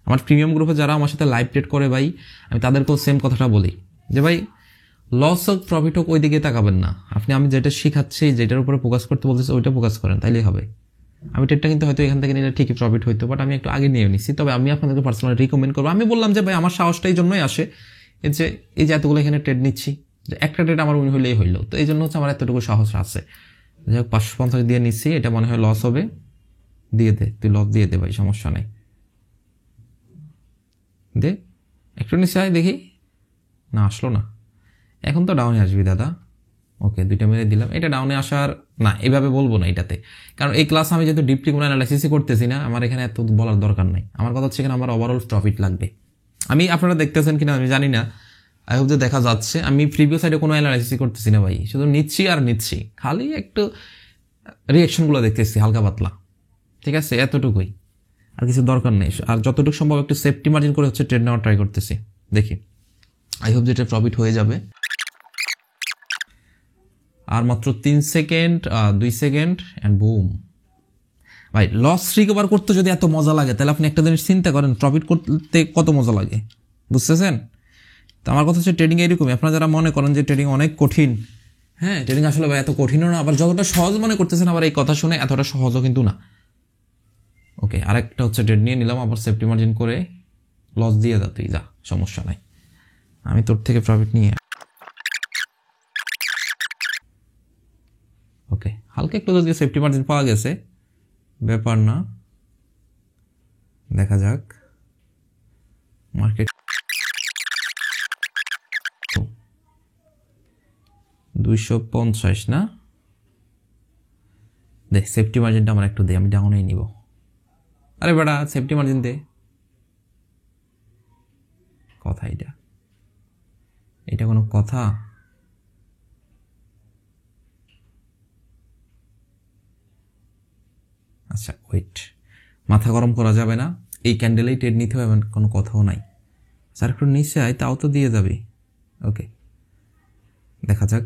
আমার প্রিমিয়াম গ্রুপে যারা আমার সাথে লাইভ ট্রেড করে ভাই, আমি তাদেরকেও সেম কথাটা বলি যে ভাই লস হোক প্রফিট হোক ওইদিকে তাকাবেন না। আমি যেটা শিখাচ্ছি, যেটার উপরে ফোকাস করতে বলতেছি, ওইটা ফোকাস করেন, তাইলেই হবে। আমি ট্রেডটা কিন্তু হয়তো এখান থেকে নিলে ঠিকই প্রফিট হইতো, বাট আমি একটু আগে নিয়ে নিচ্ছি। তবে আমি আপনাদেরকে পার্সোনালি রিকমেন্ড করবো। আমি বললাম যে ভাই আমার সাহসটা এই জন্যই আসে, এই যে এতগুলো এখানে ট্রেড নিচ্ছি, যে একটা ট্রেড আমার উইন হইলেই হইলো। তো এই জন্য হচ্ছে আমার এতটুকু সাহস আছে। যাই হোক, 550 দিয়ে নিচ্ছি, এটা মনে হয় লস হবে। দিয়ে দে, তুই লস দিয়ে দে ভাই, সমস্যা নাই, দে। একটু নিচে আয় দেখি, না আসলো না। এখন তো ডাউনে আসবি দাদা। ওকে, 2টা মেরে দিলাম। এটা ডাউনে আসার না, এভাবে বলবো না এটাতে, কারণ এই ক্লাস আমি যেহেতু ডিপলি কোনো অ্যানালাইসিসই করতেছি না, আমার এখানে এত বলার দরকার নাই। আমার কথা হচ্ছে এখানে আমার ওভারঅল প্রফিট লাগবে। আপনারা দেখতেছেন কিনা আমি জানি না, আই হোপ যে দেখা যাচ্ছে। আমি প্রিভিয়াস সাইডে কোনো অ্যানালাইসিসই করতেছি না ভাই, শুধু নিচ্ছি আর নিচ্ছি, খালি একটু রিয়াকশনগুলো দেখতেছি হালকা পাতলা। ঠিক আছে, এতটুকুই, আর কিছু দরকার নেই। আর যতটুকু সম্ভব একটু সেফটি মার্জিন করে হচ্ছে ট্রেড নেওয়ার ট্রাই করতেছি। দেখি, আই হোপ যে এটা প্রফিট হয়ে যাবে। আর মাত্র 3 সেকেন্ড, 2 সেকেন্ড, অ্যান্ড বুম। ভাই লস রিকভার করতে যদি এত মজা লাগে, তাহলে আপনি একটা জিনিস চিন্তা করেন, প্রফিট করতে কত মজা লাগে, বুঝতেছেন? তো আমার কথা হচ্ছে ট্রেডিং এরকমই। আপনারা যারা মনে করেন যে ট্রেডিং অনেক কঠিন, হ্যাঁ, ট্রেডিং আসলে ভাই এত কঠিনও না, আবার যতটা সহজ মনে করতেছেন, আবার এই কথা শুনে এতটা সহজও কিন্তু না। ওকে, আরেকটা হচ্ছে ট্রেড নিয়ে নিলাম, আবার সেফটি মার্জিন করে। লস দিয়ে যা তুই, যা, সমস্যা নাই, আমি তোর থেকে প্রফিট নিয়ে। ওকে, হালকা একটু যদি সেফটি মার্জিন পাওয়া গেছে, ব্যাপার না। দেখা যাক মার্কেট। 250 না, দেখ সেফটি মার্জিনটা আমার একটু দে, আমি ডাউনেই নিব। আরে বেটা সেফটি মার্জিন দে, কথা এটা কোনো কথা? আচ্ছা ওয়েট, মাথা গরম করা যাবে না, এই ক্যান্ডেলেই ট্রেড নিতে হবে কোনো কথাও নাই। স্যার একটু নিচে আয়, তাও তো দিয়ে যাবি। ওকে দেখা যাক,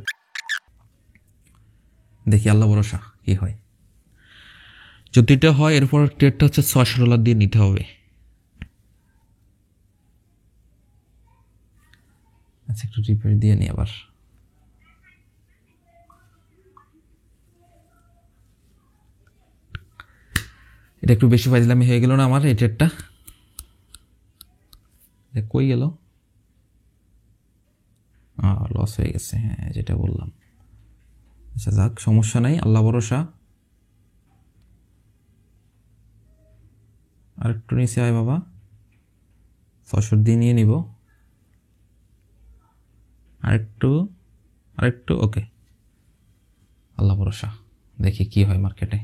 দেখি আল্লাহ ভরসা কি হয়। যদি এটা হয় এরপর ট্রেডটা হচ্ছে $600 দিয়ে নিতে হবে। আচ্ছা একটু রিপেয়ার দিয়ে নি আবার। এটা একটু বেশি ফাইজলামি হয়ে গেল না আমার এই ট্রেডটা? কই গেল? লস হয়ে গেছে, হ্যাঁ যেটা বললাম। আচ্ছা যাক, সমস্যা নাই, আল্লাহ ভরসা। আর একটু নিচে আয় বাবা, 600 দিয়ে নিয়ে নিব। আরেকটু ওকে, আল্লাহ ভরসা, দেখি কি হয় মার্কেটে।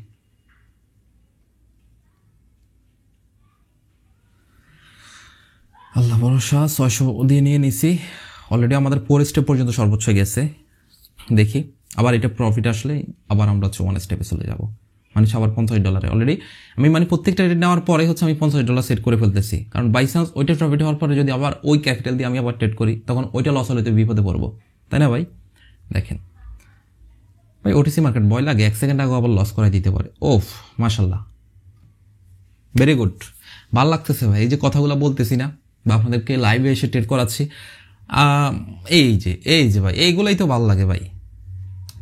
আল্লাহ ভরসা, 600 দিয়ে নিয়ে নিছি। অলরেডি আমাদের 4 স্টেপ পর্যন্ত সর্বোচ্চ গেছে। দেখি আবার এটা প্রফিট আসলে আবার আমরা হচ্ছে 1 স্টেপে চলে যাব, মানে আবার $50 অলরেডি আমি মানে প্রত্যেকটা রেট নেওয়ার পরে হচ্ছে আমি $50 সেট করে ফেলতেছি, কারণ বাই চান্স ওইটা প্রফিট হওয়ার পরে যদি আবার ওই ক্যাপিটাল দিয়ে আমি আবার ট্রেড করি তখন ওইটা লস হলে তো বিপদে পড়বো, তাই না ভাই? দেখেন ভাই, ওটিসি মার্কেট ভয় লাগে, 1 সেকেন্ড আগে আবার লস করাই দিতে পারে। ওফ মাশাল্লাহ, ভেরি গুড, ভালো লাগতেছে ভাই এই যে কথাগুলো বলতেছি না, বা আপনাদেরকে লাইভে এসে ট্রেড করাচ্ছি। এই যে ভাই এইগুলোই তো ভালো লাগে ভাই।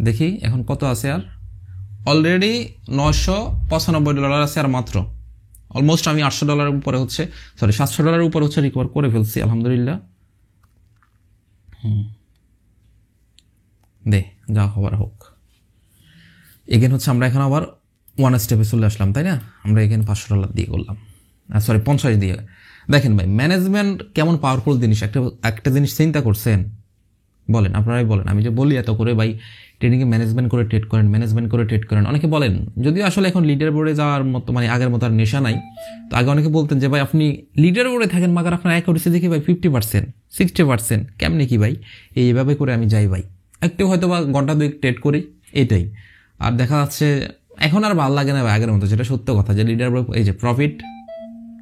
দেখি এখন কত আছে, আর অলরেডি $995 আছে, আর মাত্র অলমোস্ট আমি $800 উপরে হচ্ছে, সরি $700 উপরে হচ্ছে রিকভার করে ফেলছি আলহামদুলিল্লাহ। দে যা হবার হোক। এগেন হচ্ছে আমরা এখন আবার 1 স্টেপে চলে আসলাম, তাই না? আমরা এখানে $500 দিয়ে করলাম, সরি 50 দিয়ে। দেখেন ভাই ম্যানেজমেন্ট কেমন পাওয়ারফুল জিনিস, একটা জিনিস চিন্তা করছেন? বলেন, আপনারাই বলেন। আমি যে বলি এত করে ভাই ট্রেডিংয়ে ম্যানেজমেন্ট করে ট্রেড করেন, অনেকে বলেন, যদিও আসলে এখন লিডার বোর্ডে যাওয়ার মতো মানে আগের মতো আর নেশা নাই। তো আগে অনেকে বলতেন যে ভাই আপনি লিডার বোর্ডে থাকেন, মাগার আপনার অ্যাকুরেসি দেখি ভাই 50% 60%, কেমনি কি ভাই? এইভাবে করে আমি যাই ভাই, একটু হয়তো বা ঘন্টা 2 ট্রেড করি, এটাই। আর দেখা যাচ্ছে এখন আর ভালো লাগে না ভাই আগের মতো, যেটা সত্য কথা, যে লিডার বোর্ড এই যে প্রফিট,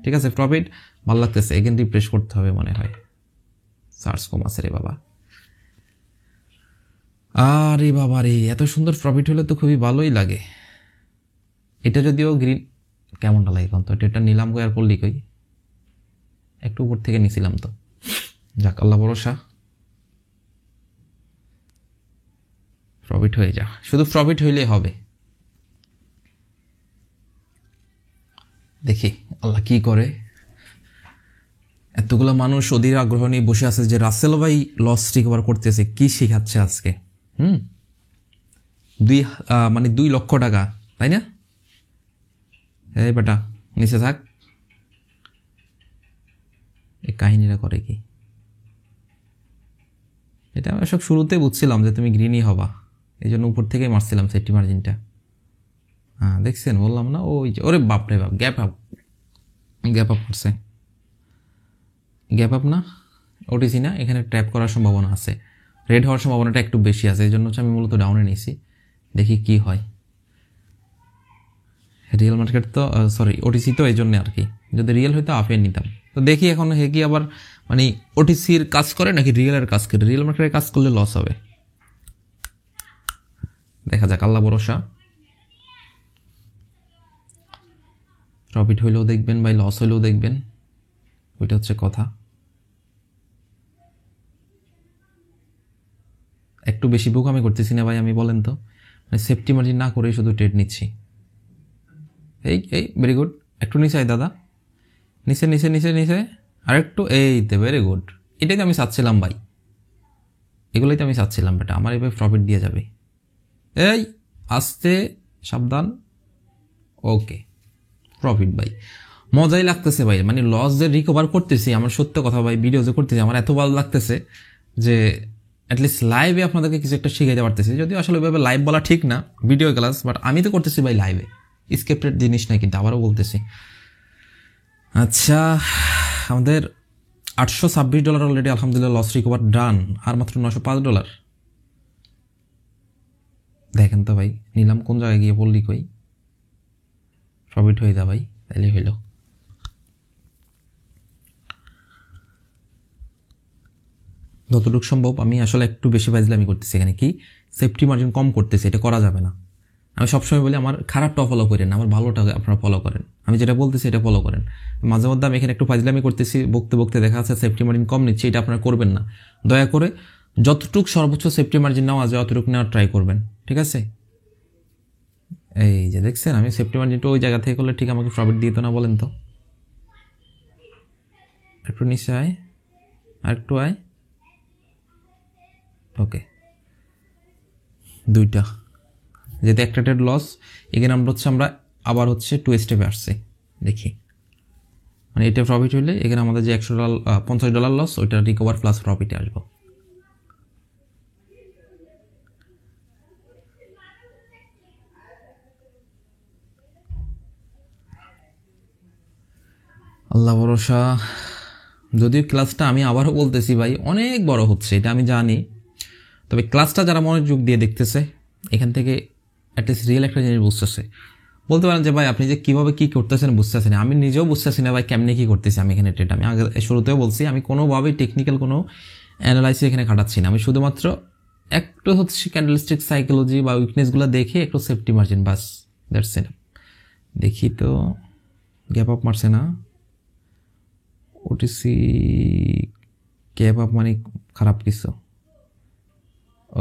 ঠিক আছে প্রফিট ভালো লাগতেছে, এখান রিফ্রেশ করতে হবে মনে হয়। সার্চ কম আছে রে বাবা, আরে বাবা রে, এত সুন্দর প্রফিট হলে তো খুবই ভালোই লাগে। এটা যদিও গ্রিন, কেমনটা লাগে এখন তো, এটা নিলাম কই আর পড়লি কই, একটু উপর থেকে নিছিলাম তো। যাক আল্লাহ ভরসা, প্রফিট হয়ে যা, শুধু প্রফিট হইলেই হবে। দেখি আল্লাহ কি করে। এতগুলো মানুষ অধীর আগ্রহ নিয়ে বসে আছে যে রাসেল ভাই লস রিকভার করতেছে, কি শিখাচ্ছে আজকে। 2 লক্ষ টাকা, তাই না? এই বেটা নিচে থাক, এই কাহিনীটা করে কি? এটা আমি সব শুরুতে বুঝছিলাম যে তুমি গ্রিনই হবা, এই জন্য উপর থেকেই মারছিলাম সেফটি মার্জিনটা। হ্যাঁ দেখছেন, বললাম না ওই যে, ওরে বাপ রে বাপ, গ্যাপ আপ করছে, গ্যাপ আপ না ওটিসি না, এখানে ট্র্যাপ করার সম্ভাবনা আছে, রেড হওয়ার সম্ভাবনাটা একটু বেশি আছে, এই জন্য হচ্ছে আমি মূলত ডাউনে নিয়েছি। দেখি কি হয়। রিয়েল মার্কেট তো সরি ওটিসি তো এই জন্য আর কি, যদি রিয়েল হয়তো আপে নিতাম। তো দেখি এখন হে কি আবার মানে ওটিসির কাজ করে নাকি রিয়েলের কাজ করে, রিয়েল মার্কেটের কাজ করলে লস হবে, দেখা যাক আল্লাহ ভরসা। প্রফিট হইলেও দেখবেন ভাই, লস হইলেও দেখবেন, ওইটা হচ্ছে কথা। একটু বেশি বোকামি করতেছি না ভাই আমি, বলেন তো? মানে সেফটি মার্জিন না করে শুধু ট্রেড নিচ্ছি। এই ভেরি গুড, একটু নিচে আয় দাদা, নিচে আর একটু, এই তো ভেরি গুড। এটাই তো আমি চাচ্ছিলাম ভাই, এগুলোই তো আমি চাচ্ছিলাম, বেটা আমার এবার প্রফিট দিয়ে যাবে। এই আস্তে সাবধান, ওকে প্রফিট ভাই, মজাই লাগতেছে ভাই। মানে লস যে রিকভার করতেছি, আমার সত্য কথা ভাই, ভিডিও যে করতেছি আমার এত ভালো লাগতেছে যে অ্যাটলিস্ট লাইভে আপনাদেরকে কিছু একটা শিখাইতে পারতেছি, যদিও আসলে ওইভাবে লাইভ বলা ঠিক না, ভিডিও ক্লাস, বাট আমি তো করতেছি ভাই লাইভে, স্ক্রিপ্টেড জিনিস নাই কিন্তু, আবারও বলতেছি। আচ্ছা, আমাদের $826 অলরেডি আলহামদুলিল্লাহ লস রিকভার ডান, আর মাত্র $905। দেখেন তো ভাই, নিলাম কোন জায়গায় গিয়ে বললি কই, প্রফিট হয়ে যা ভাই, তাইলে হইল। যতটুকু সম্ভব আমি আসলে একটু বেশি ফাইজলামি করতেছি এখানে, কি সেফটি মার্জিন কম করতেছি, এটা করা যাবে না। আমি সবসময় বলি আমার খারাপটা ফলো করেন না, আমার ভালোটা আপনারা ফলো করেন, আমি যেটা বলতেছি এটা ফলো করেন। মাঝে মধ্যে আমি এখানে একটু ফাইজলামি করতেছি, বকতে বকতে দেখা যাচ্ছে সেফটি মার্জিন কম নিচ্ছে, এটা আপনারা করবেন না। দয়া করে যতটুকু সর্বোচ্চ সেফটি মার্জিন নেওয়া যায় অতটুকু নেওয়ার ট্রাই করবেন, ঠিক আছে? এই যে দেখছেন, আমি সেফটি মার্জিনটা ওই জায়গা থেকে করলে ঠিক আমাকে প্রফিট দিত না, বলেন তো? একটু নিচে আয়, আর একটু আয়, ওকে, দুইটা, যেহেতু একটা ট্রেড লস, এখানে আমরা আবার হচ্ছে 2 স্টেপে আসছি, দেখি মানে এটা প্রফিট হইলে এখানে আমাদের যে $50 লস, ওইটা রিকভার প্লাস প্রফিটে আসবো। আল্লাহ ভরসা। যদিও ক্লাসটা আমি আবারও বলতেছি ভাই অনেক বড় হচ্ছে, এটা আমি জানি, তবে ক্লাসটা যারা মনোযোগ দিয়ে দেখতেছে এখান থেকে অ্যাটলিস্ট রিয়েল একটা জিনিস বুঝতেছে। বলতে পারেন যে ভাই আপনি যে কীভাবে কী করতেছেন বুঝতেছেন, আমি নিজেও বুঝতেছি না ভাই কেমনে কী করতেছি আমি এখানে ট্রেড। আমি আগে শুরুতেও বলছি আমি কোনোভাবেই টেকনিক্যাল কোনো অ্যানালাইসিস এখানে খাটাচ্ছি না, আমি শুধুমাত্র একটু হচ্ছে ক্যান্ডেলস্টিক সাইকোলজি বা উইকনেসগুলো দেখে একটু safety margin, bus, that's it. দেখি তো গ্যাপ আপ মারছে না, ওটিসি গ্যাপ আপ মানে খারাপ কিছু।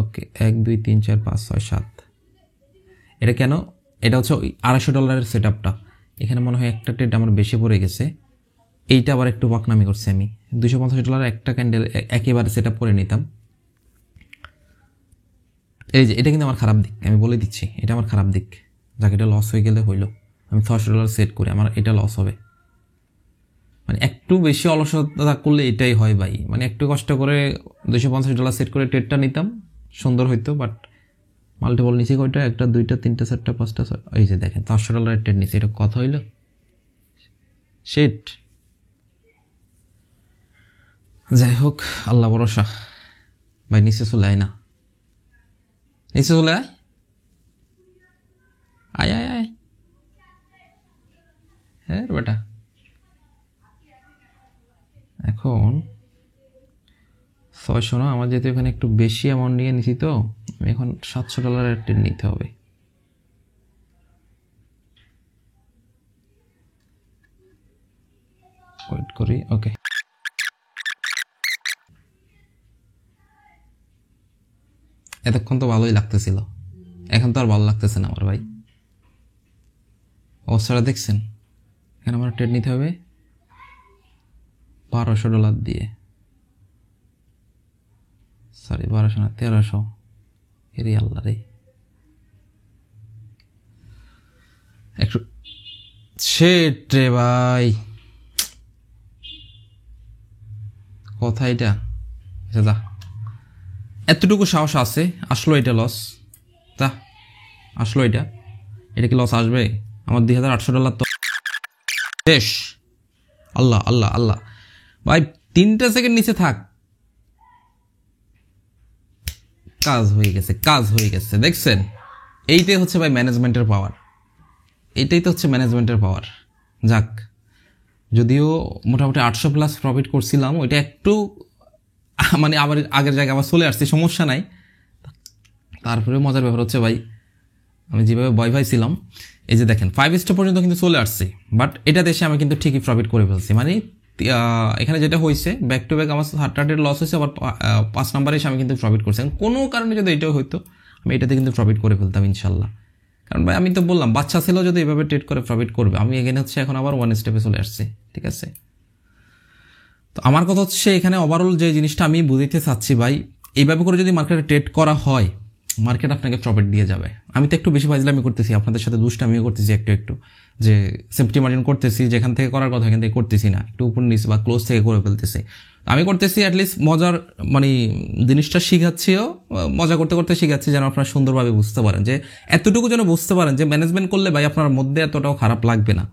ওকে, 1 2 3 4 5 6 7, এটা কেন? এটা হচ্ছে ওই $250 সেট আপটা, এখানে মনে হয় একটা ট্রেড আমার বেশি পড়ে গেছে, এইটা আবার একটু বাকনামি করছি আমি। $250 একটা ক্যান্ডেল একেবারে সেট আপ করে নিতাম। এই যে এটা কিন্তু আমার খারাপ দিক, আমি বলে দিচ্ছি এটা আমার খারাপ দিক, যাকে এটা লস হয়ে গেলে হইলো। আমি $600 সেট করি, আমার এটা লস হবে। মানে একটু বেশি অলসতা করলে এটাই হয় ভাই, মানে একটু কষ্ট করে $250 সেট করে ট্রেডটা নিতাম, সুন্দর হইতো, বাট মাল্টিপল নিচে কয়টা, 1 2 3 4 5 6, এই যে দেখেন $500 ট্রেড নিচে, এটা কথা হইল? শিট। যাই হোক, আল্লাহ ভরসা ভাই, নিচে চলে আয় না, নিচে চলে আয়, আয় আয় আয়, হ্যাঁ বেটা। এখন 600 না, আমার যেহেতু এখানে একটু বেশি অ্যামাউন্ট নিয়ে নিছি, তো আমি এখন $700 ট্রেড নিতে হবে। ওয়েট করি, ওকে, এতক্ষণ তো ভালোই লাগতেছিল, এখন তো আর ভালো লাগতেছে না আমার ভাই। অবস্থাটা দেখছেন, এখানে আমার ট্রেড নিতে হবে $1200 দিয়ে, সরি 1200 না 1300, এরে আল্লাহ রে, একটু শেট রে ভাই, কথা এটা, যা এতটুকু সাহস আছে, আসলো এটা লস, তা আসলো এটা কি লস আসবে? আমার $2800 তো শেষ। আল্লাহ আল্লাহ আল্লাহ ভাই, 3টা সেকেন্ড নিচে থাক, কাজ হয়ে গেছে, কাজ হয়ে গেছে, দেখছেন? এইটাই হচ্ছে ভাই ম্যানেজমেন্টের পাওয়ার, এটাই তো হচ্ছে ম্যানেজমেন্টের পাওয়ার। যাক, যদিও মোটামুটি 800+ প্রফিট করছিলাম, ওইটা একটু মানে আবার আগের জায়গায় আবার চলে আসছে, সমস্যা নাই। তারপরে মজার ব্যাপার হচ্ছে ভাই, আমি যেভাবে ভয় পাইছিলাম, এই যে দেখেন 5 স্টেপ পর্যন্ত কিন্তু চলে আসছে, বাট এটা দেশে আমি কিন্তু ঠিকই প্রফিট করে ফেলছি। মানে এখানে যেটা হয়েছে, ব্যাক টু ব্যাক আমার টার্গেট লস হয়েছে, আবার 5 নাম্বারে এসে আমি কিন্তু প্রফিট করছি। কোনো কারণে যদি এটাও হইতো, আমি এটাতে কিন্তু প্রফিট করে ফেলতাম ইনশাল্লাহ। কারণ ভাই আমি তো বললাম, বাচ্চা ছিল যদি এভাবে ট্রেড করে প্রফিট করবে, আমি এখানে হচ্ছে এখন আবার 1 স্টেপে চলে আসছি, ঠিক আছে? তো আমার কথা হচ্ছে এখানে ওভারঅল যে জিনিসটা আমি বুঝাইতে চাচ্ছি ভাই, এইভাবে করে যদি মার্কেটে ট্রেড করা হয়, মার্কেট আপনাকে প্রফিট দিয়ে যাবে। আমি তো একটু বেশি ফাজলামি করতেছি, আপনাদের সাথে দুষ্টামিও করতেছি একটু একটু, যে সেফটি মার্জিন করতেছি, যেখান থেকে করার কথা এখান থেকে করতেছি না, একটু উপর নিচ বা ক্লোজ থেকে করে ফেলতেছি। আমি করতেছি অ্যাটলিস্ট মজার, মানে জিনিসটা শিখাচ্ছিও, মজা করতে করতে শিখাচ্ছি, যেন আপনারা সুন্দরভাবে বুঝতে পারেন, যে এতটুকু যেন বুঝতে পারেন যে ম্যানেজমেন্ট করলে ভাই আপনার মধ্যে এতটাও খারাপ লাগবে না।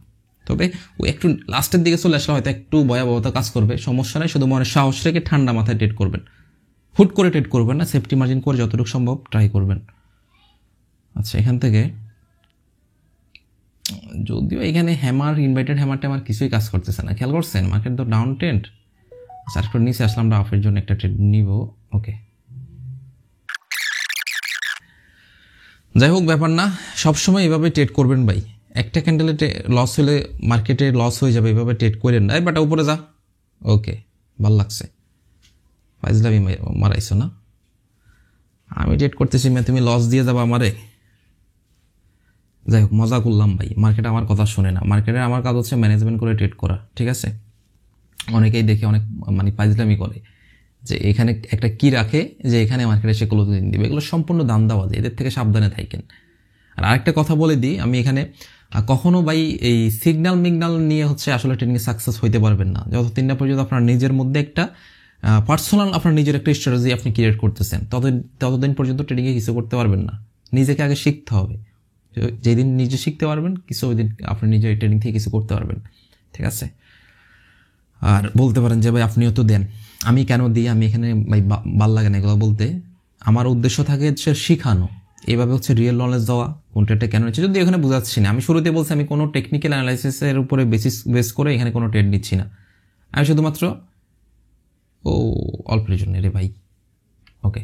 তবে ওই একটু লাস্টের দিকে চলে আসলে হয়তো একটু ভয়াবহতা কাজ করবে, সমস্যা নেই, শুধু মনে সাহস রেখে ঠান্ডা মাথায় ট্রেড করবেন, হুট করে ট্রেড করবেন না, সেফটি মার্জিন করে যতটুকু সম্ভব ট্রাই করবেন। আচ্ছা, এখান থেকে যদিও এখানে হ্যামার, ইনভাইটেড হ্যামার ট্যামার কিছুই কাজ করতেছে না, খেয়াল করছেন? মার্কেট তো ডাউন ট্রেন্ড। আচ্ছা, একটু নিচে আসলাম, আমরা অফের জন্য একটা ট্রেড নিব। ওকে, যাই হোক, ব্যাপার না, সবসময় এভাবে ট্রেড করবেন ভাই। একটা ক্যান্ডেলে লস হলে মার্কেটে লস হয়ে যাবে, এভাবে ট্রেড করেন না। বাট উপরে যা, ওকে, ভাল লাগছে, ফাইজলামি মারাইছো না? আমি ট্রেড করতেছি, তুমি লস দিয়ে যাবো আমারে? যাই হোক, মজা করলাম ভাই, মার্কেট আমার কথা শুনে না। মার্কেটে আমার কাজ হচ্ছে ম্যানেজমেন্ট করে ট্রেড করা, ঠিক আছে? অনেকেই দেখে অনেক মানে ফাইজলামি করে, যে এখানে একটা কি রাখে যে এখানে মার্কেটে সে ক্লোজিং দিবে। এগুলো সম্পূর্ণ দান্দাবাজি, এদের থেকে সাবধানে থাকেন। আর আরেকটা কথা বলে দিই, আমি এখানে কখনো ভাই এই সিগন্যাল মিগনাল নিয়ে হচ্ছে আসলে ট্রেডিংয়ে সাকসেস হইতে পারবেন না, যতদিন না পর্যন্ত আপনার নিজের মধ্যে একটা পার্সোনাল, আপনার নিজের একটা স্ট্র্যাটেজি আপনি ক্রিয়েট করতেছেন, ততদিন পর্যন্ত ট্রেডিংয়ে কিছু করতে পারবেন না। নিজেকে আগে শিখতে হবে, যেদিন নিজে শিখতে পারবেন কিছু, ওই দিন আপনি নিজের ট্রেডিং থেকে কিছু করতে পারবেন, ঠিক আছে? আর বলতে পারেন যে ভাই আপনিও তো দেন, আমি কেন দিই? আমি এখানে ভাই ভাল লাগে না এগুলো বলতে। আমার উদ্দেশ্য থাকে হচ্ছে শিখানো, এইভাবে হচ্ছে রিয়েল নলেজ দেওয়া, কোন ট্রেডটা কেন নিচ্ছে। যদি এখানে বোঝাচ্ছি না, আমি শুরুতে বলছি আমি কোনো টেকনিক্যাল অ্যানালাইসিসের উপরে বেস করে এখানে কোনো ট্রেড নিচ্ছি না। আমি শুধুমাত্র অল্পের জন্য রে ভাই। ওকে,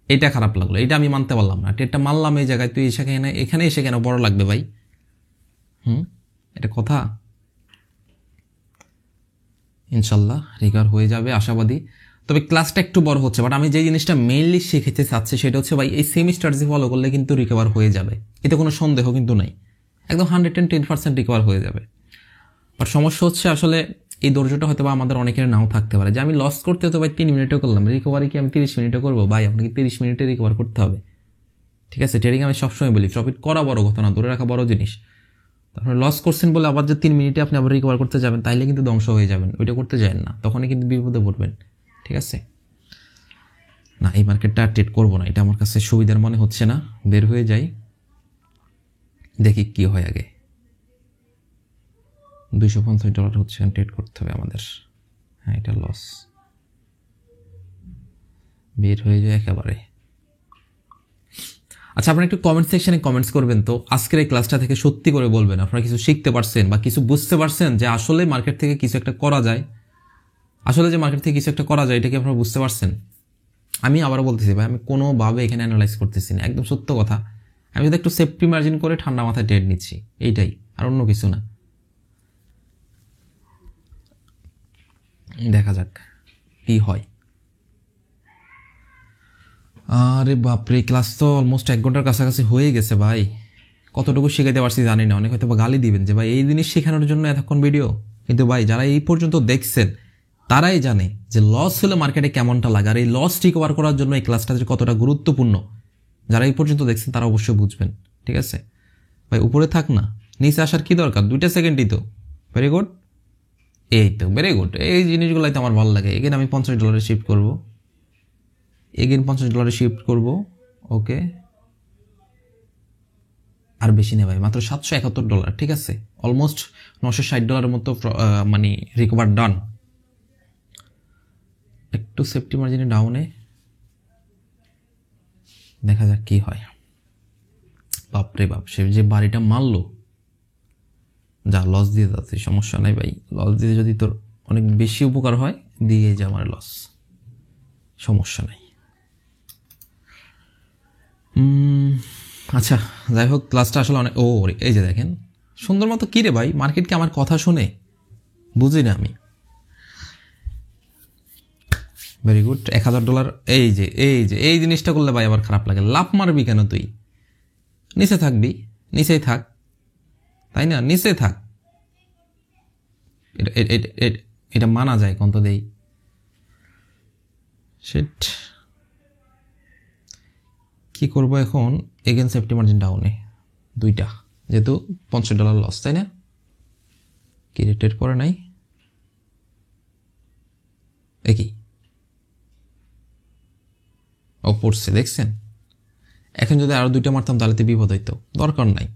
এটা খারাপ লাগলো, এটা আমি মানতে পারলাম না। ট্রেডটা মারলাম এই জায়গায়, তুই এখানে এসে কেন বড় লাগবে ভাই? এটা কথা? ইনশাল্লাহ রিকভার হয়ে যাবে, আশাবাদী। তবে ক্লাসটা একটু বড় হচ্ছে, বাট আমি যে জিনিসটা মেইনলি শিখেতে চাচ্ছি সেটা হচ্ছে ভাই, এই সেম স্ট্র্যাটেজি ফলো করলে কিন্তু রিকভার হয়ে যাবে, এতে কোনো সন্দেহ কিন্তু নাই। একদম 110% রিকভার হয়ে যাবে। বাট সমস্যা হচ্ছে আসলে এই ধৈর্যটা হয়তো বা আমাদের অনেকের নাও থাকতে পারে, যে আমি লস করতে তো ভাই 3 মিনিটে করলাম, রিকভারি কি আমি 30 মিনিটে করবো? ভাই আপনাকে 30 মিনিটে রিকভার করতে হবে, ঠিক আছে? ট্রেডিং আমি সবসময় বলি, প্রফিট করা বড় কথা না, ধরে রাখা বড় জিনিস। তারপরে লস করছেন বলে আবার যে 3 মিনিটে আপনি আবার রিকভার করতে যাবেন, তাইলে কিন্তু ধ্বংস হয়ে যাবেন, ওইটা করতে যাবেন না, তখনই কিন্তু বিপদে পড়বেন, ঠিক আছে? না, এই মার্কেটটা ট্রেড করবো না, এটা আমার কাছে সুবিধার মনে হচ্ছে না, বের হয়ে যাই, দেখি কি হয় আগে। $250 হচ্ছে ট্রেড করতে হবে আমাদের। হ্যাঁ, এটা লস, বের হয়ে যায় একেবারে। আচ্ছা, আপনারা একটু কমেন্ট সেকশনে কমেন্টস করবেন তো, আজকের এই ক্লাসটা থেকে সত্যি করে বলবেন আপনারা কিছু শিখতে পারছেন বা কিছু বুঝতে পারছেন, যে আসলে মার্কেট থেকে কিছু একটা করা যায়। আসলে যে মার্কেট থেকে কিছু একটা করা যায়, এটা কি আপনারা বুঝতে পারছেন? আমি আবারও বলতেছি ভাই, আমি কোনোভাবে এখানে অ্যানালাইজ করতেছি না, একদম সত্য কথা। আমি যদি একটু সেফটি মার্জিন করে ঠান্ডা মাথায় ট্রেড নিচ্ছি, এইটাই, আর অন্য কিছু না। দেখা যাক কি হয়। আরে বাপরে, ক্লাস তো অলমোস্ট 1 ঘন্টার কাছাকাছি হয়ে গেছে ভাই। কতটুকু শিখাইতে পারছি জানি না, অনেক হয়তো বা গালি দিবেন যে ভাই এই জিনিস শেখানোর জন্য এতক্ষণ ভিডিও। কিন্তু ভাই যারা এই পর্যন্ত দেখছেন তারাই জানে যে লস হলে মার্কেটে কেমনটা লাগে, আর এই লস রিকভার করার জন্য এই ক্লাসটা যে কতটা গুরুত্বপূর্ণ, যারা এই পর্যন্ত দেখছেন তারা অবশ্যই বুঝবেন, ঠিক আছে? ভাই উপরে থাক না, নিচে আসার কি দরকার? 2টা সেকেন্ডই তো। ভেরি গুড, এই তো ভেরি গুড। এই জিনিসগুলোই তো আমার ভালো লাগে। এখানে আমি $50 শিফট করবো, এগেন $50 শিফট করব। ওকে, আর বেশি নেই ভাই, মাত্র $771, ঠিক আছে? অলমোস্ট $960 মতো মানে রিকভার ডান। একটু সেফটি মার্জিনে ডাউনে, দেখা যাক কি হয়। বাপরে বাপ, সে যে বাড়িটা মারলো, যা লস দিয়ে যাচ্ছে, সমস্যা নাই ভাই, লস দিয়ে যদি তোর অনেক বেশি উপকার হয় দিয়ে যা, আমার লস, সমস্যা নাই। আচ্ছা, যাই হোক, ক্লাসটা আসলে অনেক এই যে দেখেন সুন্দর মতো। কী রে ভাই, মার্কেট কি আমার কথা শুনে? বুঝি না আমি। Very good, $1000। এই জিনিসটা করলে ভাই আবার খারাপ লাগে। লাভ মারবি কেন তুই? নিচে থাকবি, নিচেই থাক, তাই না? নিচে থাক, এটা মানা যায় কত দেই। শিট, কি করব এখন? এগেন সেফটি মার্জিন ডাউনে দুইটা, যেহেতু $50 লস, তাই না? কি রেটের পরে নাই একই ও পড়ছে, দেখছেন? এখন যদি আরো দুইটা মারতাম তাহলে তো বিপদ হইতো, দরকার নাই।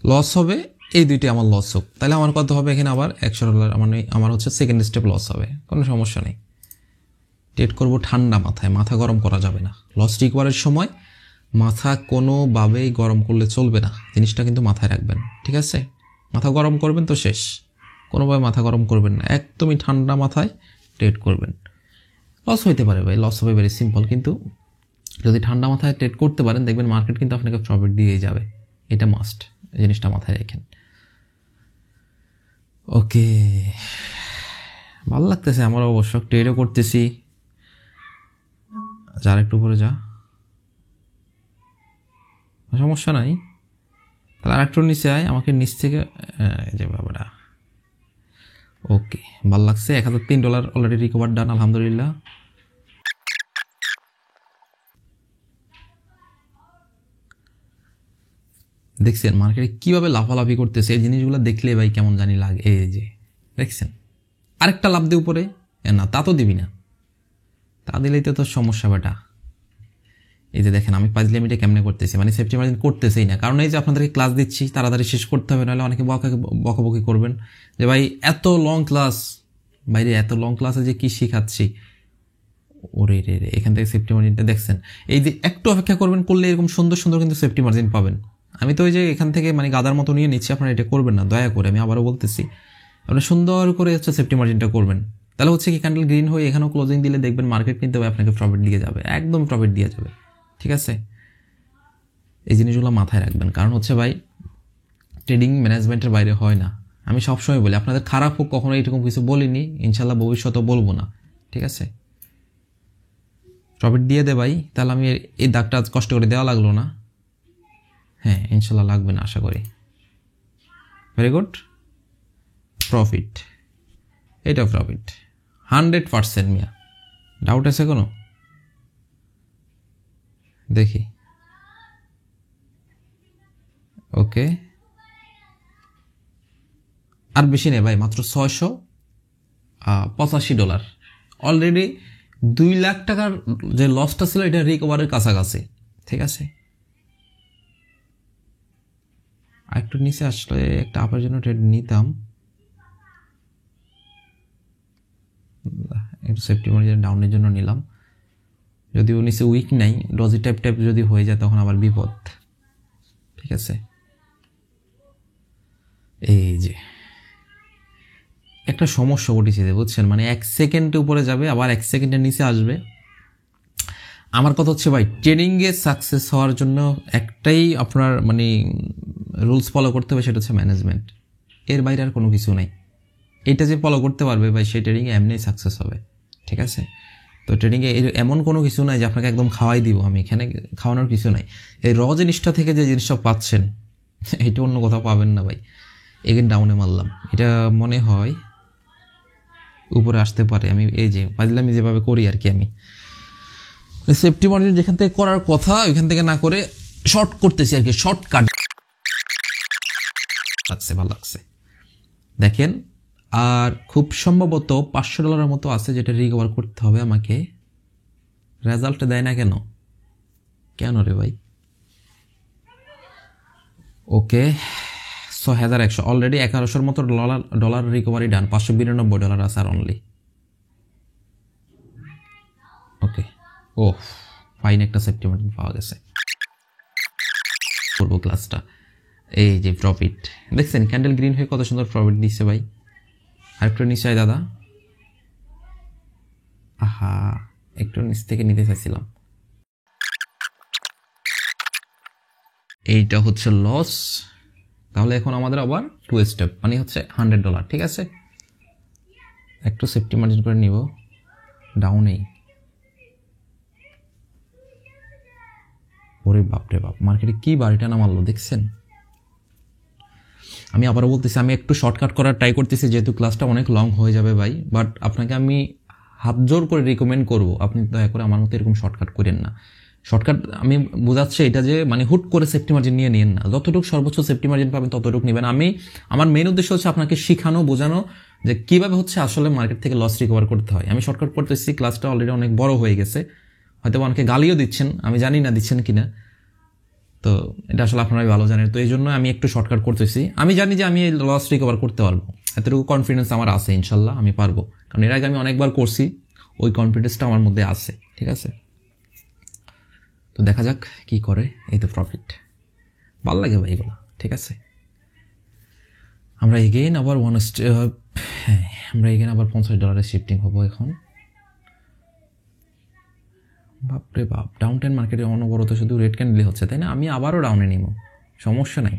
লস হবে এই দুইটা, আমার লস হোক, তাহলে আমার কত হবে এখানে আবার $100, মানে আমার হচ্ছে সেকেন্ড স্টেপ লস হবে, কোনো সমস্যা নেই। ট্রেড করব ঠান্ডা মাথায়, মাথা গরম করা যাবে না। লস রিকভারের সময় মাথা কোনোভাবেই গরম করলে চলবে না, জিনিসটা কিন্তু মাথায় রাখবেন, ঠিক আছে? মাথা গরম করবেন তো শেষ, কোনোভাবে মাথা গরম করবেন না, একদমই ঠান্ডা মাথায় ট্রেড করবেন। লস হইতে পারে ভাই, লস হবে, ভেরি সিম্পল, কিন্তু যদি ঠান্ডা মাথায় ট্রেড করতে পারেন দেখবেন মার্কেট কিন্তু আপনাকে প্রফিট দিয়েই যাবে, এটা মাস্ট, এই জিনিসটা মাথায় রাখেন। ওকে, ভালো লাগতেছে আমার অবশ্য, ট্রেডও করতেছি। যার একটু উপরে যা, সমস্যা নাই, তাহলে আর একটু নিচে আয়, আমাকে নিচ থেকে যে বাবাটা। ওকে, ভালো লাগছে, $1003 অলরেডি রিকভার ডান, আলহামদুলিল্লাহ। দেখছেন মার্কেটে কিভাবে লাফালাফি করতেছে, এই জিনিসগুলো দেখলে ভাই কেমন জানি লাগে। এই যে দেখছেন, আরেকটা লাফ দিয়ে উপরে, না তা তো দিবি না, তা দিলেই তো তোর সমস্যা বেটা। এই যে দেখেন আমি 5 লিমিটে কেমনে করতেছি, মানে সেফটি মার্জিন করতেছেই না, কারণ এই যে আপনাদেরকে ক্লাস দিচ্ছি তাড়াতাড়ি শেষ করতে হবে, নাহলে অনেকে বকাবকি করবেন যে ভাই এত লং ক্লাস, বাইরে এত লং ক্লাসে যে কি শিখাচ্ছি। ওরে রে রে, এখান থেকে সেফটি মার্জিনটা দেখছেন, এই যে একটু অপেক্ষা করবেন, করলে এরকম সুন্দর সুন্দর কিন্তু সেফটি মার্জিন পাবেন। আমি তো ওই যে এখান থেকে মানে গাদার মতো নিয়ে নিচ্ছি, আপনারা এটা করবেন না দয়া করে, আমি আবারও বলতেছি, আপনারা সুন্দর করে হচ্ছে সেফটি মার্জিনটা করবেন, তাহলে হচ্ছে কি ক্যান্ডেল গ্রিন হয়ে এখানেও ক্লোজিং দিলে দেখবেন মার্কেট কিন্তু আপনাকে প্রফিট দিয়ে যাবে, একদম প্রফিট দিয়ে যাবে, ঠিক আছে? এই জিনিসগুলো মাথায় রাখবেন, কারণ হচ্ছে ভাই ট্রেডিং ম্যানেজমেন্টের বাইরে হয় না। আমি সবসময় বলি আপনাদের খারাপ হোক, কখনো এরকম কিছু বলিনি, ইনশাল্লাহ ভবিষ্যতেও বলবো না, ঠিক আছে? প্রফিট দিয়ে দে ভাই, তাহলে আমি এই দাগটা কষ্ট করে দেওয়া লাগলো না। হ্যাঁ ইনশাল্লাহ লাগবে না আশা করি। ভেরি গুড, প্রফিট, এটা প্রফিট 100% মিয়া, ডাউট আছে কোনো? দেখি, ওকে, আর বেশি নেই ভাই, মাত্র $685। অলরেডি 2 লাখ টাকার যে লসটা ছিল এটা রিকভারের কাছাকাছি, ঠিক আছে? আর একটু নিচে আসলে একটা আপের জন্য ট্রেড নিতাম, একটু সেফটি মার্জিন ডাউনের জন্য নিলাম, যদিও নিচে উইক নাই, ডজি টাইপ যদি হয়ে যায় তখন আবার বিপদ, ঠিক আছে? এই যে একটা সমস্যা ঘটেছে বুঝছেন, মানে 1 সেকেন্ডে উপরে যাবে আবার 1 সেকেন্ডের নিচে আসবে। আমার কথা হচ্ছে ভাই ট্রেডিংয়ে সাকসেস হওয়ার জন্য একটাই আপনার মানে রুলস ফলো করতে হবে, সেটা হচ্ছে ম্যানেজমেন্ট, এর বাইরে আর কোনো কিছু নাই। এটা যে ফলো করতে পারবে ভাই সেই ট্রেডিংয়ে এমনিই সাকসেস হবে, ঠিক আছে? তো ট্রেডিংয়ে এমন কোনো কিছু নাই যে আপনাকে একদম খাওয়াই দিব, আমি এখানে খাওয়ানোর কিছু নাই। এই র জিনিসটা থেকে যে জিনিসটা পাচ্ছেন এটা অন্য কোথাও পাবেন না ভাই। এগেন ডাউনে মারলাম, এটা মনে হয় উপরে আসতে পারে, আমি এই যে পাজলামি যেভাবে করি আর কি, আমি সেফটি মার্জিন যেখান থেকে করার কথা ওইখান থেকে না করে শর্ট করতেছি আর কি, শর্টকাট লাগছে, ভালো লাগছে। দেখেন আর খুব সম্ভবত $500 মতো আছে যেটা রিকভার করতে হবে আমাকে। রেজাল্ট দেয় না কেন, কেন রে ভাই? ওকে, 6100 অলরেডি 1100 মতো ডলার রিকভারি ডান, $592 আছে আর অনলি। ওকে, ও ফাইন, একটা সেফটি মার্জিন পাওয়া গেছে, করবো ক্লাসটা। এই যে প্রফিট দেখছেন, ক্যান্ডেল গ্রিন হয়ে কত সুন্দর প্রফিট দিচ্ছে ভাই। আরেকটু নিচে দাদা, আহা একটু নিচ থেকে নিতে চাইছিলাম। এইটা হচ্ছে লস, তাহলে এখন আমাদের আবার 2 স্টেপ, মানে হচ্ছে $100, ঠিক আছে? একটু সেফটি মার্জিন করে নিব, ডাউনেই। ওরে বাপরে বাপ, মার্কেটে কি বাড়িটা নামালো দেখছেন। আমি আবারও বলতেছি, আমি একটু শর্টকাট করার ট্রাই করতেছি, যেহেতু ক্লাসটা অনেক লং হয়ে যাবে ভাই, বাট আপনাকে আমি হাত জোর করে রিকমেন্ড করবো আপনি দয়া করে আমার মতো এরকম শর্টকাট করেন না। শর্টকাট আমি বোঝাচ্ছি এটা যে মানে হুট করে সেফটি মার্জিন নিয়ে নিন না, যতটুকু সর্বোচ্চ সেফটি মার্জিন পাবেন ততটুকু নেবেন। আমার মেইন উদ্দেশ্য হচ্ছে আপনাকে শেখানো, বোঝানো যে কীভাবে হচ্ছে আসলে মার্কেট থেকে লস রিকভার করতে হয়। আমি শর্টকাট করতেছি, ক্লাসটা অলরেডি অনেক বড় হয়ে গেছে, হয়তো অনেকে গালিও দিচ্ছেন, আমি জানি না দিচ্ছেন কিনা, তো এটা আসলে আপনারাই ভালো জানেন। তো এই জন্য আমি একটু শর্টকাট করতেছি। আমি জানি যে আমি এই লস রিকভার করতে পারবো, এতটুকু কনফিডেন্স আমার আছে, ইনশাল্লাহ আমি পারবো, কারণ এর আগে আমি অনেকবার করছি, ওই কনফিডেন্সটা আমার মধ্যে আছে। ঠিক আছে, তো দেখা যাক কি করে। এই তো প্রফিট, ভালো লাগে ভাই এগুলো। ঠিক আছে, আমরা এগেইন আবার আমরা এগেইন আবার $50 শিফটিং হবো এখন। বাপরে বাপ, ডাউন টাইম মার্কেটে অনবরত শুধু রেড ক্যান্ডেল হচ্ছে, তাই না? আমি আবারও ডাউনে নিব, সমস্যা নাই,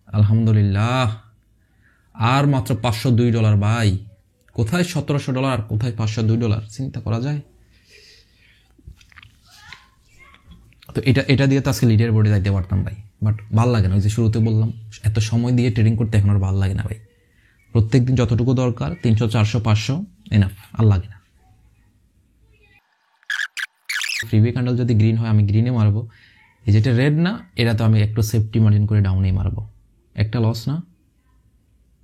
আলহামদুলিল্লাহ। আর মাত্র $502 ভাই, কোথায় $1700 আর কোথায় $502, চিন্তা করা যায়? তো এটা দিয়ে তো আজকে লিডার বোর্ডে যাইতে পারতাম ভাই, বাট ভাল লাগে না। ওই যে শুরুতে বললাম, এত সময় দিয়ে ট্রেডিং করতে এখন আর ভাল লাগে না ভাই। প্রত্যেক দিন যতটুকু দরকার 300, 400, 500 এনাফ, আর লাগে না। ফ্রিবি ক্যান্ডেল যদি গ্রিন হয় আমি গ্রিনে মারবো, এই যেটা রেড না এটা তো আমি একটু সেফটি মার্জিন করে ডাউনেই মারবো। একটা লস না,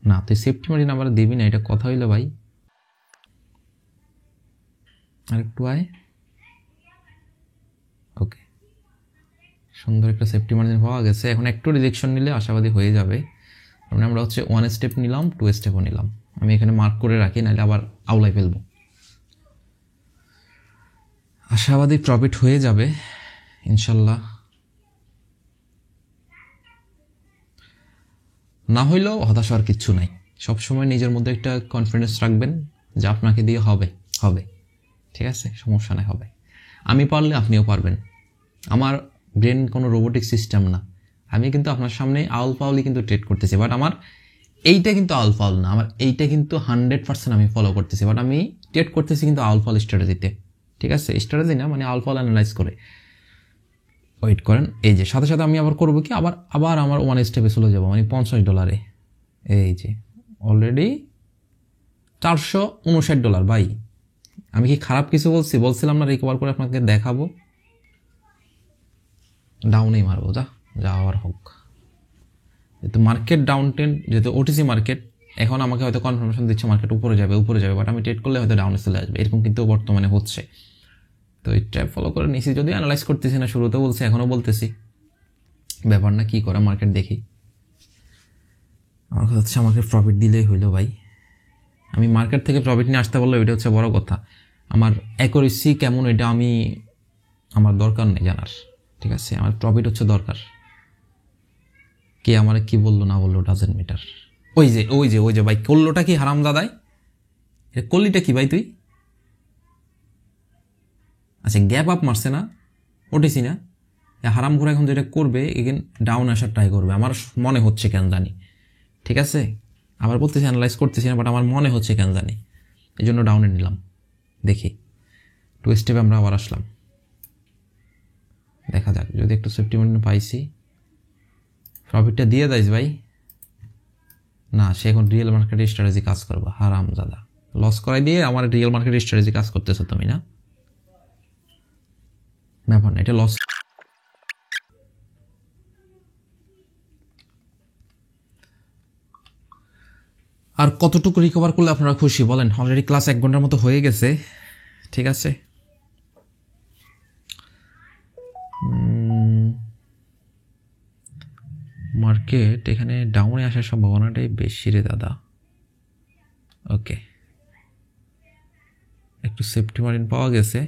না তুই সেফটি মার্জিন আবার দিবি না, এটা কথা হইলো ভাই। আর একটু আয়, ওকে, সুন্দর একটা সেফটি মার্জিন পাওয়া গেছে। এখন একটু রিজেকশন নিলে আশাবাদী হয়ে যাবে। মানে আমরা হচ্ছে 1 স্টেপ নিলাম, 2 স্টেপও নিলাম। আমি এখানে মার্ক করে রাখি, নাহলে আবার আউলাই ফেলবো। আশাবাদী প্রফিট হয়ে যাবে ইনশাল্লাহ, না হইলেও হতাশ হওয়ার কিচ্ছু নাই। সবসময় নিজের মধ্যে একটা কনফিডেন্স রাখবেন যে আপনাকে দিয়ে হবে হবে, ঠিক আছে, সমস্যা নাই, হবে। আমি পারলে আপনিও পারবেন। আমার ব্রেন কোনো রোবোটিক সিস্টেম না। আমি কিন্তু আপনার সামনে আউল ফাউলই কিন্তু ট্রেড করতেছি, বাট আমার এইটা কিন্তু আউল ফাউল না, আমার এইটা কিন্তু 100% আমি ফলো করতেছি, বাট আমি ট্রেড করতেছি কিন্তু আউল ফাউল স্ট্র্যাটেজিতে। ঠিক আছে, স্ট্র্যাটেজি না, মানে আউল ফাউল অ্যানালাইজ করে। ওয়েট করেন, এই যে সাথে সাথে আমি আবার করবো কি, আবার আমার 1 স্টেপে চলে যাবো, মানে $50। এই যে অলরেডি $459 ভাই। আমি কি খারাপ কিছু বলছিলাম না রিকভার করে আপনাকে দেখাবো? ডাউনেই মারবো, যাওয়ার হোক। যেহেতু মার্কেট ডাউন ট্রেন্ড, যেহেতু ওটিসি মার্কেট, এখন আমাকে হয়তো কনফার্মেশন দিচ্ছে মার্কেট উপরে যাবে, বাট আমি ট্রেড করলে হয়তো ডাউনে চলে আসবে, এরকম কিন্তু বর্তমানে হচ্ছে। তো এই ট্র্যাপ ফলো করে নিছি, যদি অ্যানালাইজ করতেছি না, শুরুতেও বলছি এখনও বলতেছি, ব্যাপার না, কি করা, মার্কেট দেখি। আমার কথা হচ্ছে আমাকে প্রফিট দিলেই হইলো ভাই। আমি মার্কেট থেকে প্রফিট নিয়ে আসতে পারলে ওইটা হচ্ছে বড় কথা। আমার অ্যাকুরেসি কেমন এটা আমার দরকার নেই জানার। ঠিক আছে, আমার প্রফিট হচ্ছে দরকার। কে আমার কি বললো না বললো ডাজেন্ট ম্যাটার। ওই যে ভাই, করলোটা কি হারাম দাদাই? করলিটা কি ভাই তুই? আচ্ছা, গ্যাপ আপ মারছে না, ওটিসি না, হারাম ঘুরে এখন যেটা করবে, এগেন ডাউন আসার ট্রাই করবে, আমার মনে হচ্ছে, কেন জানি। ঠিক আছে, আবার বলতেছি অ্যানালাইজ করতেছি না, বাট আমার মনে হচ্ছে, কেন জানি, এই জন্য ডাউনে নিলাম। দেখি 2 স্টেপে আমরা আবার আসলাম, দেখা যাক যদি একটু সেফটি মার্জিন পাইছি। প্রফিটটা দিয়ে দিস ভাই। না, সে এখন রিয়েল মার্কেট স্ট্র্যাটেজি কাজ করবো, হারাম দাদা, লস করাই দিয়ে আমার রিয়েল মার্কেট স্ট্র্যাটেজি কাজ করতেছো তুমি, না ব্যাপার না, এটা লস। আর কতটুকু রিকভার করলে আপনারা খুশি বলেন? অলরেডি ক্লাস 1 ঘন্টার মতো হয়ে গেছে। ঠিক আছে, মার্কেট এখানে ডাউনে আসার সম্ভাবনাটাই বেশি রে দাদা। ওকে, একটু সেফটি মার্জিন পাওয়া গেছে,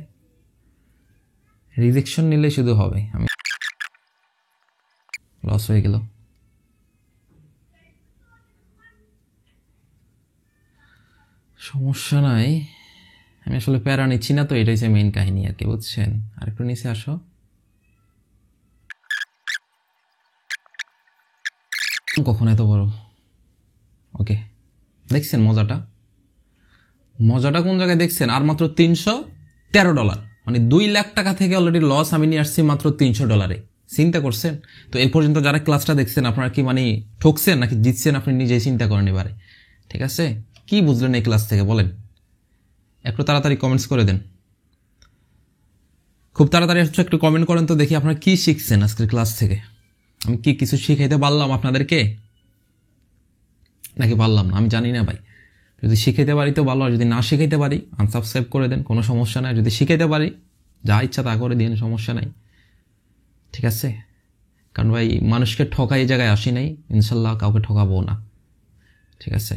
রিজেকশন নিলে শুধু হবে, আমি লস হয়ে গেল। সমস্যা নাই, আমি আসলে প্যারা নিচ্ছি না, তো এটাই হচ্ছে মেইন কাহিনী আর কি, বুঝছেন? আর একটু নিচে আসো, কখন এত বড়। ওকে, দেখছেন মজাটা কোন জায়গায় দেখছেন? আর মাত্র $313, মানে 2 লাখ টাকা থেকে অলরেডি লস আমি নিয়ে আসছি মাত্র $300। চিন্তা করছেন? তো এই পর্যন্ত যারা ক্লাসটা দেখছেন, আপনারা কি মানে ঠকছেন নাকি জিতছেন? আপনি নিজেই চিন্তা করেন এবারে। ঠিক আছে, কি বুঝলেন এই ক্লাস থেকে বলেন? একটু তাড়াতাড়ি কমেন্টস করে দেন। খুব তাড়াতাড়ি হচ্ছে একটু কমেন্ট করেন তো দেখি আপনারা কি শিখছেন আজকের ক্লাস থেকে। আমি কি কিছু শিখাইতে পারলাম আপনাদেরকে নাকি পারলাম না আমি জানি না ভাই। যদি শিখাইতে পারি তো ভালো, আর যদি না শিখাইতে পারি আনসাবস্ক্রাইব করে দেন, কোনো সমস্যা নাই। যদি শিখাইতে পারি যা ইচ্ছা তা করে দিন, সমস্যা নাই, ঠিক আছে? কারণ ভাই মানুষকে ঠকাই এই জায়গায় আসি নাই, ইনশাল্লাহ কাউকে ঠকাবো না, ঠিক আছে?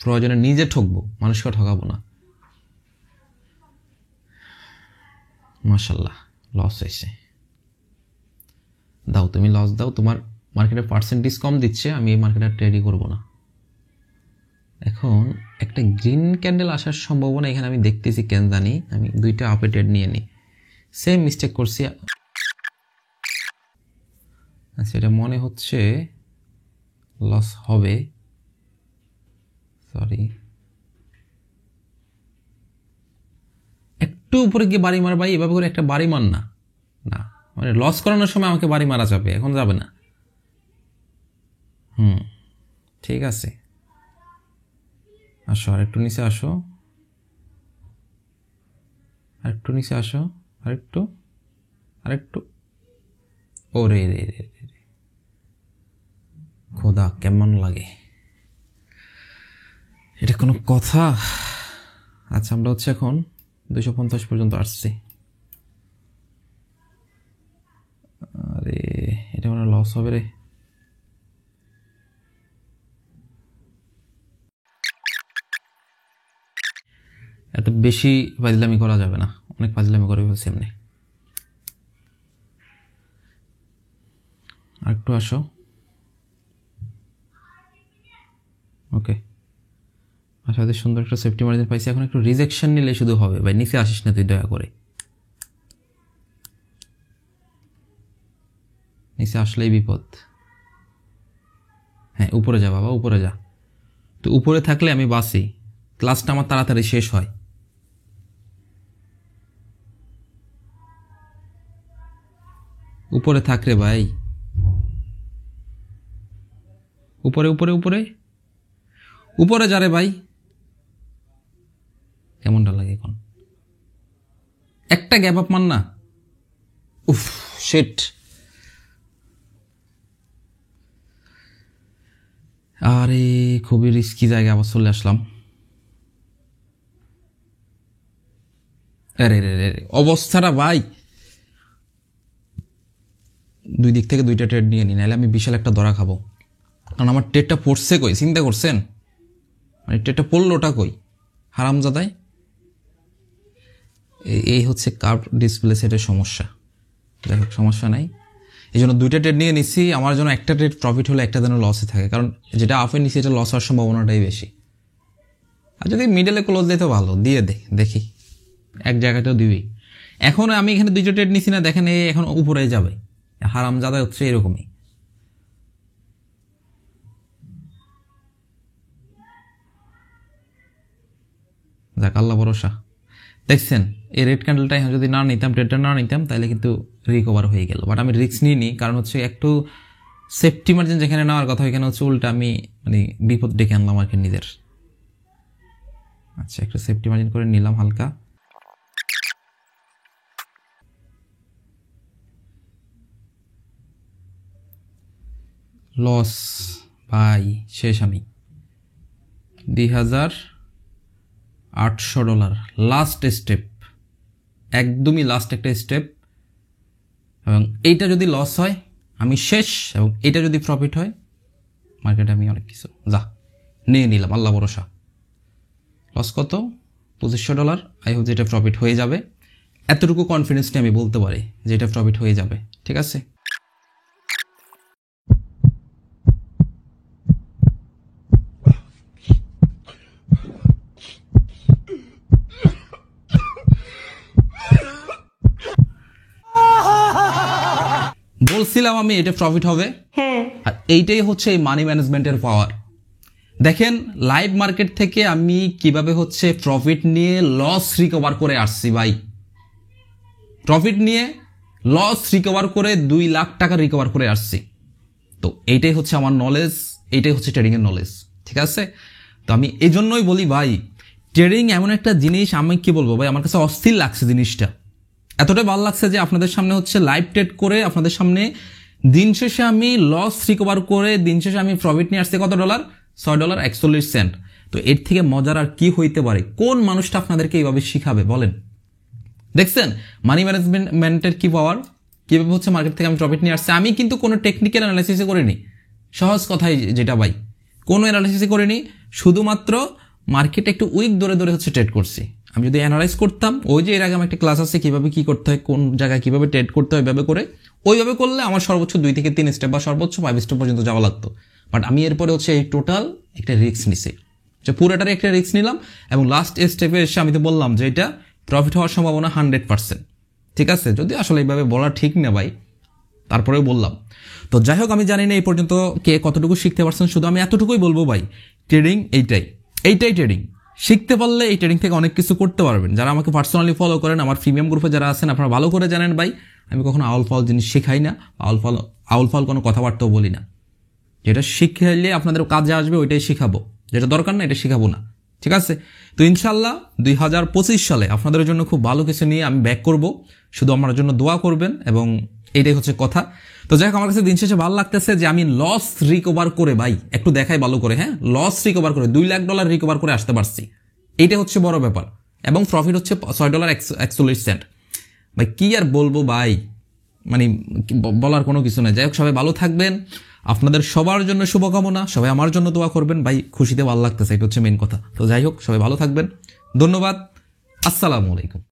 প্রয়োজনে নিজে ঠকবো, মানুষকে ঠকাবো না। মাশাল্লাহ লস হয়েছে, দাও তুমি লস দাও, তোমার মার্কেটে পার্সেন্টেজ কম দিচ্ছে, আমি এই মার্কেটে ট্রেডই করবো না। এখন একটা গ্রিন ক্যান্ডেল আসার সম্ভাবনা এখানে আমি দেখতেছি, কেন জানি আমি দুইটা আপে ট্রেড নিয়ে নিই, সেম মিস্টেক করছি। আচ্ছা এটা মনে হচ্ছে লস হবে, সরি একটু উপরে গিয়ে বাড়ি মার ভাই, এভাবে করে একটা বাড়ি মার না, না মানে লস করানোর সময় আমাকে বাড়ি মারা যাবে, এখন যাবে না। ঠিক আছে, আসো আরেকটু নিচে আসো, আরেকটু নিচে আসো, আরেকটু আরেকটু, ও রে রে রে রে খোদা কেমন লাগে, এটা কোনো কথা? আচ্ছা আমরা হচ্ছে এখন 250 পর্যন্ত আসছি। আরে এটা মনে লস হবে রে। এত বেশি ফাজলামি করা যাবে না, অনেক ফাজলামি করে ফেলছি এমনি। আরেকটু আসো, ওকে আশা সুন্দর একটা সেফটি মার্জিন পাইছি। এখন একটু রিজেকশন নিলে শুধু হবে ভাই, নিচে আসিস না তুই দয়া করে, নিচে আসলেই বিপদ। হ্যাঁ উপরে যা বাবা, উপরে যা, তো উপরে থাকলে আমি বাসি, ক্লাসটা আমার তাড়াতাড়ি শেষ হয়। উপরে থাক রে ভাই, উপরে উপরে উপরে উপরে যা রে ভাই। কেমনটা লাগে এখন? একটা গ্যাপ আপ মান না, উফ শিট। আরে খুবই রিস্কি জায়গা আবার চলে আসলাম। আরে রে রে অবস্থাটা ভাই, দুই দিক থেকে দুইটা ট্রেড নিয়ে নি, নাহলে আমি বিশাল একটা ধরা খাবো। কারণ আমার ট্রেডটা পড়ছে কই, চিন্তা করছেন? মানে ট্রেডটা পড়লো ওটা কই, হারামজাদায়। এই হচ্ছে কার্ভ ডিসপ্লে সেটের সমস্যা। যাই হোক সমস্যা নাই, এই জন্য দুইটা ট্রেড নিয়ে নিচ্ছি। আমার জন্য একটা ট্রেড প্রফিট হলে একটা যেন লসে থাকে, কারণ যেটা আপে নিচ্ছি এটা লস হওয়ার সম্ভাবনাটাই বেশি। আর যদি মিডলে ক্লোজ দেয় তো ভালো, দিয়ে দেখি এক জায়গাটাও দিবি। এখন আমি এখানে দুইটা ট্রেড নিচ্ছি না, দেখেন এই এখন উপরে যাবে, হারামজাদা হচ্ছে এরকমই। যাক আল্লাহ ভরসা। দেখছেন এই রেড ক্যান্ডেলটা এখন যদি না নিতাম, ট্রেডটা না নিতাম, তাহলে কিন্তু রিকভার হয়ে গেল। বাট আমি রিস্ক নিয়ে নিই, কারণ হচ্ছে একটু সেফটি মার্জিন যেখানে নেওয়ার কথা ওইখানে হচ্ছে উল্টা আমি মানে বিপদ ডেকে আনলাম আর কি নিজের। আচ্ছা একটু সেফটি মার্জিন করে নিলাম হালকা। লস ভাই শেষ আমি, $2,800 লাস্ট স্টেপ, একদমই লাস্ট একটা স্টেপ। এবং এইটা যদি লস হয় আমি শেষ, এবং এটা যদি প্রফিট হয় মার্কেটে আমি অনেক কিছু যা নিয়ে নিলাম আল্লাহ ভরসা। লস কত? $2,500। আই হোপ যে এটা প্রফিট হয়ে যাবে, এতটুকু কনফিডেন্স নিয়ে আমি বলতে পারি যে এটা প্রফিট হয়ে যাবে, ঠিক আছে? বলছিলাম আমি এটা প্রফিট হবে। আর এইটাই হচ্ছে এই মানি ম্যানেজমেন্টের পাওয়ার। দেখেন লাইভ মার্কেট থেকে আমি কিভাবে হচ্ছে প্রফিট নিয়ে লস রিকভার করে আসছি ভাই। প্রফিট নিয়ে লস রিকভার করে 2 লাখ টাকা রিকভার করে আসছি। তো এইটাই হচ্ছে আমার নলেজ, এইটাই হচ্ছে ট্রেডিং এর নলেজ, ঠিক আছে? তো আমি এই জন্যই বলি ভাই, ট্রেডিং এমন একটা জিনিস, আমি কি বলবো ভাই, আমার কাছে অস্থির লাগছে জিনিসটা, এতটাই ভালো লাগছে যে আপনাদের সামনে হচ্ছে লাইভ ট্রেড করে আপনাদের সামনে দিন শেষে আমি লস রিকভার করে দিন শেষে আমি প্রফিট নিয়ে আসছি কত ডলার, $6.41। তো এর থেকে মজার আর কি হইতে পারে? কোন মানুষটা আপনাদেরকে এইভাবে শিখাবে বলেন? দেখছেন মানি ম্যানেজমেন্টের কি পাওয়ার, কিভাবে হচ্ছে মার্কেট থেকে আমি প্রফিট নিয়ে আসছি। আমি কিন্তু কোনো টেকনিক্যাল অ্যানালাইসিসে করিনি, সহজ কথাই যেটা ভাই, কোনো অ্যানালাইসিসে করিনি, শুধুমাত্র মার্কেট একটু উইক ধরে ধরে হচ্ছে ট্রেড করছি। আমি যদি অ্যানালাইজ করতাম, ওই যে এর আগে আমার একটা ক্লাস আছে কিভাবে কি করতে হয়, কোন জায়গায় কিভাবে ট্রেড করতে হয়, এভাবে করে ওইভাবে করলে আমার সর্বোচ্চ 2 থেকে 3 স্টেপ বা সর্বোচ্চ 5 স্টেপ পর্যন্ত যাওয়া লাগতো। বাট আমি এরপরে হচ্ছে এই টোটাল একটা রিস্ক নিছি, যে পুরোটারই একটা রিস্ক নিলাম এবং লাস্ট স্টেপে এসে আমি তো বললাম যে এটা প্রফিট হওয়ার সম্ভাবনা 100%। ঠিক আছে, যদি আসলে এইভাবে বলা ঠিক না ভাই, তারপরেও বললাম। তো যাই হোক, আমি জানি না এই পর্যন্ত কে কতটুকু শিখতে পারছেন, শুধু আমি এতটুকুই বলবো ভাই, ট্রেডিং এইটাই ট্রেডিং। শিখতে পারলে এই ট্রেডিং থেকে অনেক কিছু করতে পারবেন। যারা আমাকে পার্সোনালি ফলো করেন, আমার প্রিমিয়াম গ্রুপে যারা আছেন, আপনারা ভালো করে জানেন ভাই, আমি কখনো আউল ফাউল জিনিস শেখাই না, আউল ফাউল কোনো কথাবার্তাও বলি না। যেটা শিখাইলে আপনাদের কাজে আসবে ওইটাই শিখাবো, যেটা দরকার না এটা শিখাবো না। ঠিক আছে, তো ইনশাল্লাহ 2025 সালে আপনাদের জন্য খুব ভালো কিছু নিয়ে আমি ব্যাক করব, শুধু আমার জন্য দোয়া করবেন, এবং এইটাই হচ্ছে কথা। তো যাই হোক, আমার কাছে দিন শেষে ভালো লাগতেছে যে আমি লস রিকভার করে, ভাই একটু দেখাই ভালো করে, হ্যাঁ, লস রিকভার করে $2 লাখ রিকভার করে আসতে পারছি, এইটা হচ্ছে বড় ব্যাপার। এবং প্রফিট হচ্ছে $6.41। ভাই কি আর বলবো ভাই, মানে বলার কোনো কিছু নাই। যাই হোক, সবাই ভালো থাকবেন, আপনাদের সবার জন্য শুভকামনা, সবাই আমার জন্য দোয়া করবেন ভাই, খুশিতে ভালো লাগতেছে, এটা হচ্ছে মেন কথা। তো যাই হোক, সবাই ভালো থাকবেন, ধন্যবাদ, আসসালামু আলাইকুম।